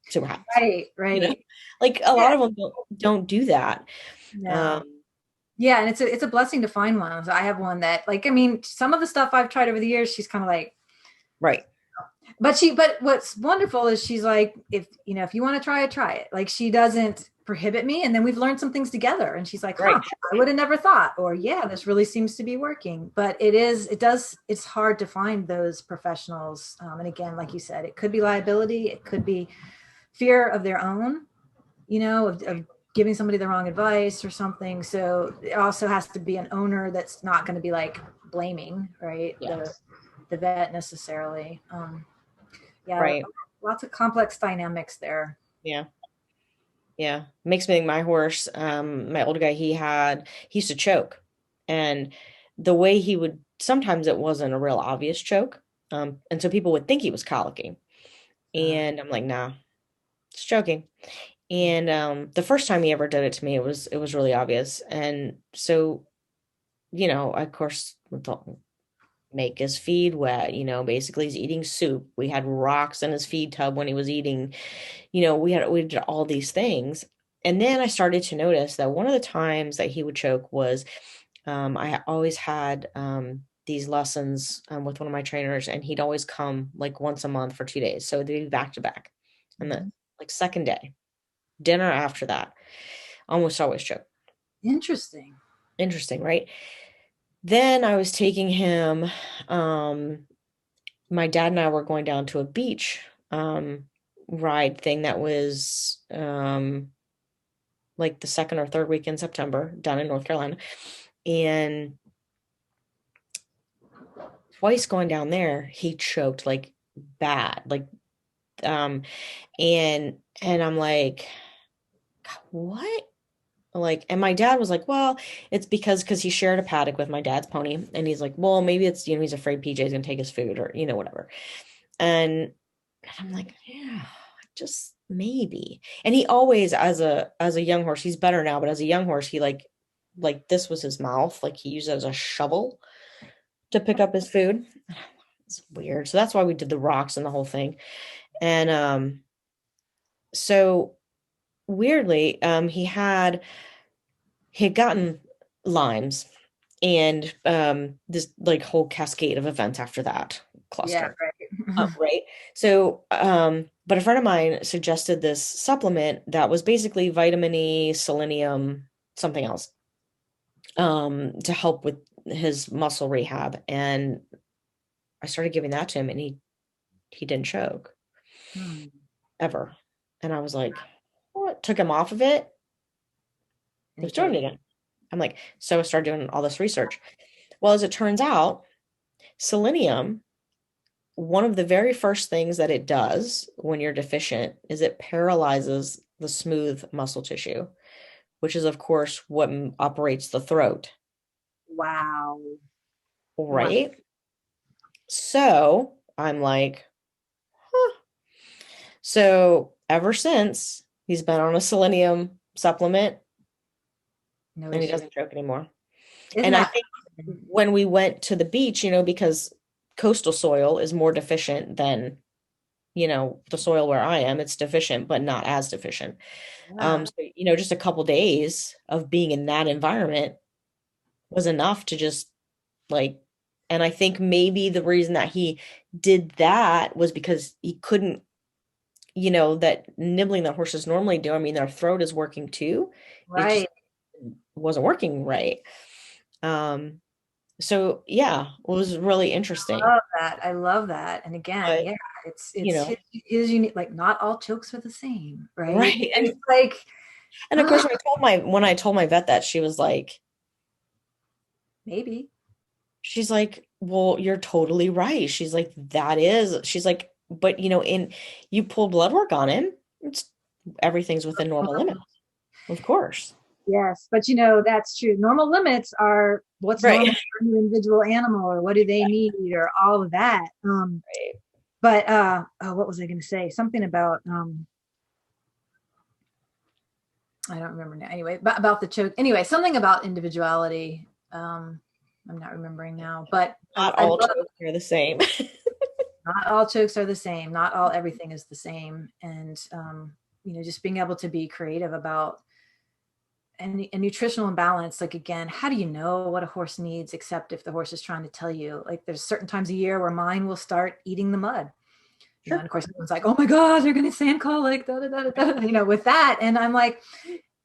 Speaker 1: see what happens?
Speaker 2: Right,
Speaker 1: You know,
Speaker 2: right.
Speaker 1: like a
Speaker 2: Yeah,
Speaker 1: lot of them don't do that.
Speaker 2: no.
Speaker 1: Um,
Speaker 2: Yeah, and it's a blessing to find one. So I have one that, like, I mean, some of the stuff I've tried over the years, she's kind of like,
Speaker 1: right,
Speaker 2: but what's wonderful is she's like, if you want to try it, try it. Like, she doesn't prohibit me, and then we've learned some things together, and she's like, huh,
Speaker 1: right,
Speaker 2: I would have never thought, or yeah, this really seems to be working. But it's hard to find those professionals. And again, like you said, it could be liability, it could be fear of their own, of giving somebody the wrong advice or something. So it also has to be an owner that's not going to be like blaming, right? The
Speaker 1: yes,
Speaker 2: the vet necessarily. Yeah,
Speaker 1: right,
Speaker 2: lots of complex dynamics there.
Speaker 1: yeah. Yeah, makes me think my horse, my old guy, he used to choke. And the way he would, sometimes it wasn't a real obvious choke. And so people would think he was colicking.
Speaker 2: Uh,
Speaker 1: And I'm like, nah, it's choking. And the first time he ever did it to me, it was really obvious. And so, of course, make his feed wet, basically he's eating soup. We had rocks in his feed tub when he was eating. We did all these things. And then I started to notice that one of the times that he would choke was, I always had these lessons with one of my trainers, and he'd always come like once a month for 2 days. So they'd be back to back. And the
Speaker 2: mhm.
Speaker 1: like second day, dinner after that, almost always choke.
Speaker 2: Interesting.
Speaker 1: Interesting, right? Then I was taking him, um, my dad and I were going down to a beach ride thing that was like the second or third week in September down in North Carolina. And twice going down there, he choked like bad. Like um and I'm like, what? Like, and my dad was like, well, it's because he shared a paddock with my dad's pony. And he's like, well, maybe it's, he's afraid PJ's gonna take his food, or, whatever. And I'm like, yeah, just maybe. And he always, as a young horse, he's better now, but as a young horse, he like this was his mouth. Like he used it as a shovel to pick up his food. It's weird. So that's why we did the rocks and the whole thing. And so weirdly, he had gotten limes, and this like whole cascade of events after that
Speaker 2: Yeah,
Speaker 1: cluster.
Speaker 2: right.
Speaker 1: Right. So, but a friend of mine suggested this supplement that was basically vitamin E, selenium, something else, to help with his muscle rehab. And I started giving that to him, and he didn't choke
Speaker 2: Hmm.
Speaker 1: ever. And I was like, what? Took him off of it.
Speaker 2: And
Speaker 1: He
Speaker 2: he
Speaker 1: was doing
Speaker 2: choked.
Speaker 1: it again. I'm like, so I started doing all this research. Well, as it turns out, selenium, one of the very first things that it does when you're deficient is it paralyzes the smooth muscle tissue, which is, of course, what operates the throat,
Speaker 2: Wow. Wow.
Speaker 1: right? So I'm like, huh. So ever since, he's been on a selenium supplement,
Speaker 2: No
Speaker 1: and he
Speaker 2: issue.
Speaker 1: doesn't choke anymore.
Speaker 2: Isn't
Speaker 1: And I
Speaker 2: that
Speaker 1: think
Speaker 2: fascinating?
Speaker 1: when we went to the beach, because coastal soil is more deficient than, the soil where I am, it's deficient, but not as deficient.
Speaker 2: Yeah.
Speaker 1: So, just a couple days of being in that environment was enough to just like, And I think maybe the reason that he did that was because he couldn't, that nibbling that horses normally do. I mean, their throat is working too. It just
Speaker 2: Right.
Speaker 1: wasn't working right. Um, so yeah, it was really interesting.
Speaker 2: Love that. I love that. And again,
Speaker 1: But,
Speaker 2: yeah,
Speaker 1: you
Speaker 2: it's
Speaker 1: know,
Speaker 2: his unique, like not all chokes are the same, right?
Speaker 1: right.
Speaker 2: It's like,
Speaker 1: And of
Speaker 2: ah,
Speaker 1: course when I told my vet that, she was like,
Speaker 2: maybe.
Speaker 1: she's like, well, you're totally right. She's like, but in you pull blood work on him, everything's within normal limits. Of course.
Speaker 2: Yes, but that's true. Normal limits are what's
Speaker 1: Right.
Speaker 2: normal for an individual animal, or what do they need, or all of that.
Speaker 1: Right.
Speaker 2: But oh, what was I going to say? Something about I don't remember now. Anyway, but about the choke. Anyway, something about individuality. I'm not remembering now, but
Speaker 1: Not
Speaker 2: I
Speaker 1: all
Speaker 2: love
Speaker 1: chokes are the same.
Speaker 2: not all chokes are the same. Not all everything is the same, and just being able to be creative about and nutritional imbalance. Like again, how do you know what a horse needs except if the horse is trying to tell you? Like there's certain times a year where mine will start eating the mud. And
Speaker 1: Sure.
Speaker 2: of course everyone's like, oh my God, they're gonna sand colic, da, da, da, da, da, with that. And I'm like,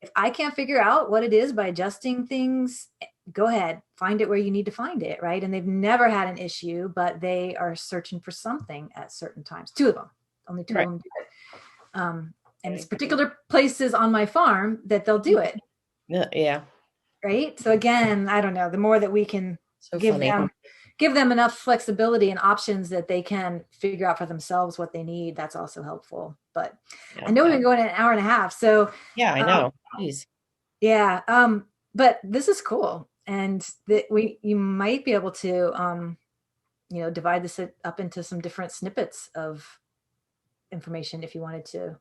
Speaker 2: if I can't figure out what it is by adjusting things, go ahead, find it where you need to find it, right? And they've never had an issue, but they are searching for something at certain times. Two of them, only two of
Speaker 1: Right.
Speaker 2: them do it. And it's particular places on my farm that they'll do it,
Speaker 1: Yeah. Yeah.
Speaker 2: right? So again, I don't know, the more that we can
Speaker 1: So
Speaker 2: give
Speaker 1: funny.
Speaker 2: them give them enough flexibility and options that they can figure out for themselves what they need, that's also helpful. But I
Speaker 1: Yeah.
Speaker 2: know we've been going an hour and a half, so
Speaker 1: Yeah, I know. Jeez.
Speaker 2: yeah, but this is cool, and that we you might be able to divide this up into some different snippets of information if you wanted to,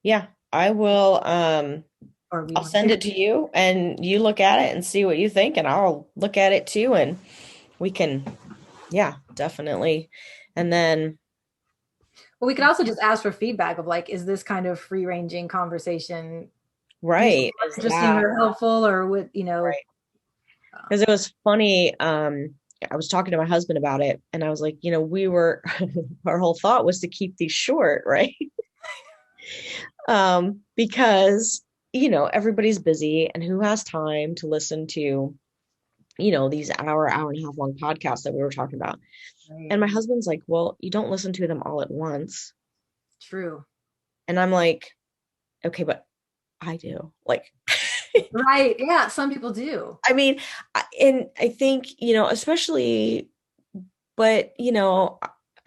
Speaker 1: Yeah, I will
Speaker 2: or we
Speaker 1: I'll
Speaker 2: want
Speaker 1: send
Speaker 2: to.
Speaker 1: it to you and you look at it and see what you think, and I'll look at it too, and we can, yeah, definitely. And then,
Speaker 2: Well, we could also just ask for feedback of like, is this kind of free ranging conversation useful,
Speaker 1: right, is
Speaker 2: interesting,
Speaker 1: that
Speaker 2: or helpful, or would
Speaker 1: right?
Speaker 2: um,
Speaker 1: Because it was funny. I was talking to my husband about it, and I was like, we were, our whole thought was to keep these short, right? Because, everybody's busy, and who has time to listen to, these hour and a half long podcasts that we were talking about.
Speaker 2: right,
Speaker 1: And my husband's like, well, you don't listen to them all at once.
Speaker 2: true,
Speaker 1: And I'm like, okay, but I do. Like,
Speaker 2: right, yeah, some people do.
Speaker 1: I mean, and I think, especially, but,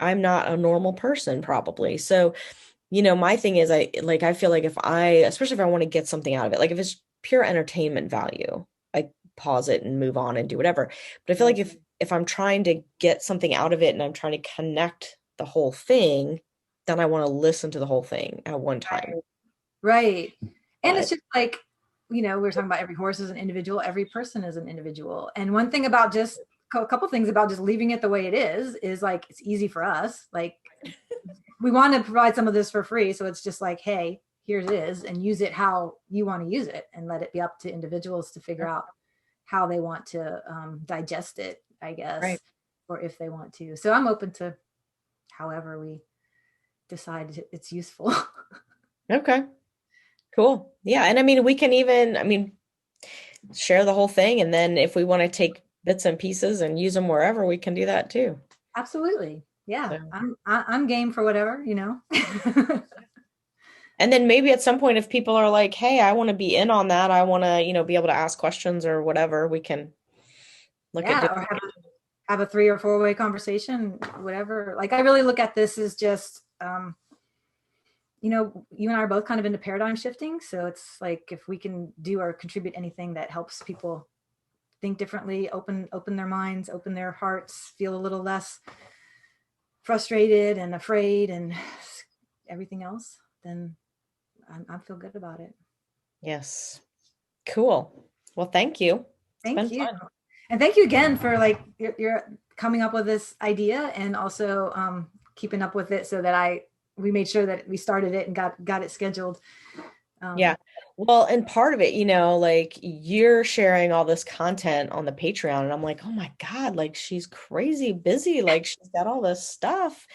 Speaker 1: I'm not a normal person probably. So, my thing is, I feel like especially if I want to get something out of it, like if it's pure entertainment value, I pause it and move on and do whatever. But I feel like
Speaker 2: Right,
Speaker 1: if I'm trying to get something out of it and I'm trying to connect the whole thing, then I want to listen to the whole thing at one time.
Speaker 2: right. And it's
Speaker 1: But
Speaker 2: just like, we're talking about every horse is an individual, every person is an individual. And one thing about just a couple things about just leaving it the way it is like it's easy for us. Like we want to provide some of this for free. So it's just like, hey, here it is, and use it how you want to use it, and let it be up to individuals to figure out how they want to digest it, I
Speaker 1: right.
Speaker 2: guess, or if they want to. So I'm open to however we decide it's useful.
Speaker 1: Okay. Cool. Yeah. And I mean, we can even, share the whole thing. And then if we want to take bits and pieces and use them wherever, we can do that too.
Speaker 2: Absolutely. Yeah.
Speaker 1: So,
Speaker 2: I'm game for whatever.
Speaker 1: and then maybe at some point, if people are like, hey, I want to be in on that, I want to, be able to ask questions or whatever, we can look at
Speaker 2: Yeah.
Speaker 1: doing
Speaker 2: Or have a 3 or 4 way conversation, whatever. Like I really look at this as just you and I are both kind of into paradigm shifting. So it's like if we can do or contribute anything that helps people think differently, open their minds, open their hearts, feel a little less frustrated and afraid and everything else, then I feel good about it.
Speaker 1: Yes. Cool. Well, thank you. It's
Speaker 2: Thank
Speaker 1: been
Speaker 2: you.
Speaker 1: fun.
Speaker 2: And thank you again for like you're coming up with this idea and also keeping up with it so that we made sure that we started it and got it scheduled.
Speaker 1: Yeah.
Speaker 2: Um,
Speaker 1: Well, and part of it, like you're sharing all this content on the Patreon, and I'm like, oh my God, like she's crazy busy. Like she's got all this stuff.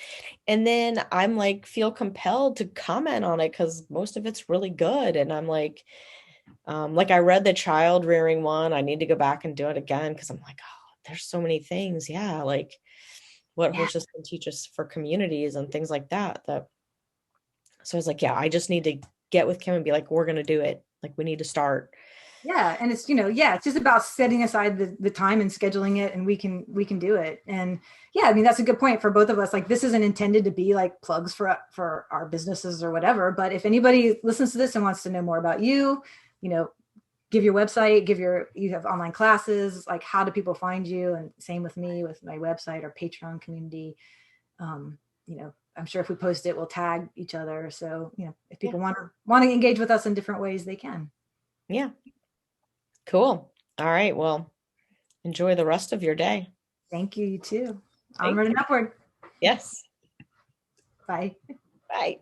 Speaker 1: And then I'm like, feel compelled to comment on it because most of it's really good. And I'm like I read the child rearing one. I need to go back and do it again because I'm like, oh, there's so many things. Yeah. Like what
Speaker 2: Yeah.
Speaker 1: horses can teach us for communities and things like that. So I was like, yeah, I just need to get with Kim and be like, we're going to do it. Like we need to start.
Speaker 2: Yeah, and it's, yeah, it's just about setting aside the time and scheduling it, and we can do it. And yeah, I mean, that's a good point for both of us. Like, this isn't intended to be like plugs for our businesses or whatever, but if anybody listens to this and wants to know more about you, you know give your website, you have online classes, like how do people find you? And same with me with my website or Patreon community. um I'm sure if we post it, we'll tag each other, so if
Speaker 1: Yeah.
Speaker 2: people want to engage with us in different ways, they can.
Speaker 1: Yeah. Cool. All right. Well, enjoy the rest of your day.
Speaker 2: Thank you. You too.
Speaker 1: Thank
Speaker 2: Onward and
Speaker 1: you.
Speaker 2: upward.
Speaker 1: Yes.
Speaker 2: Bye.
Speaker 1: Bye.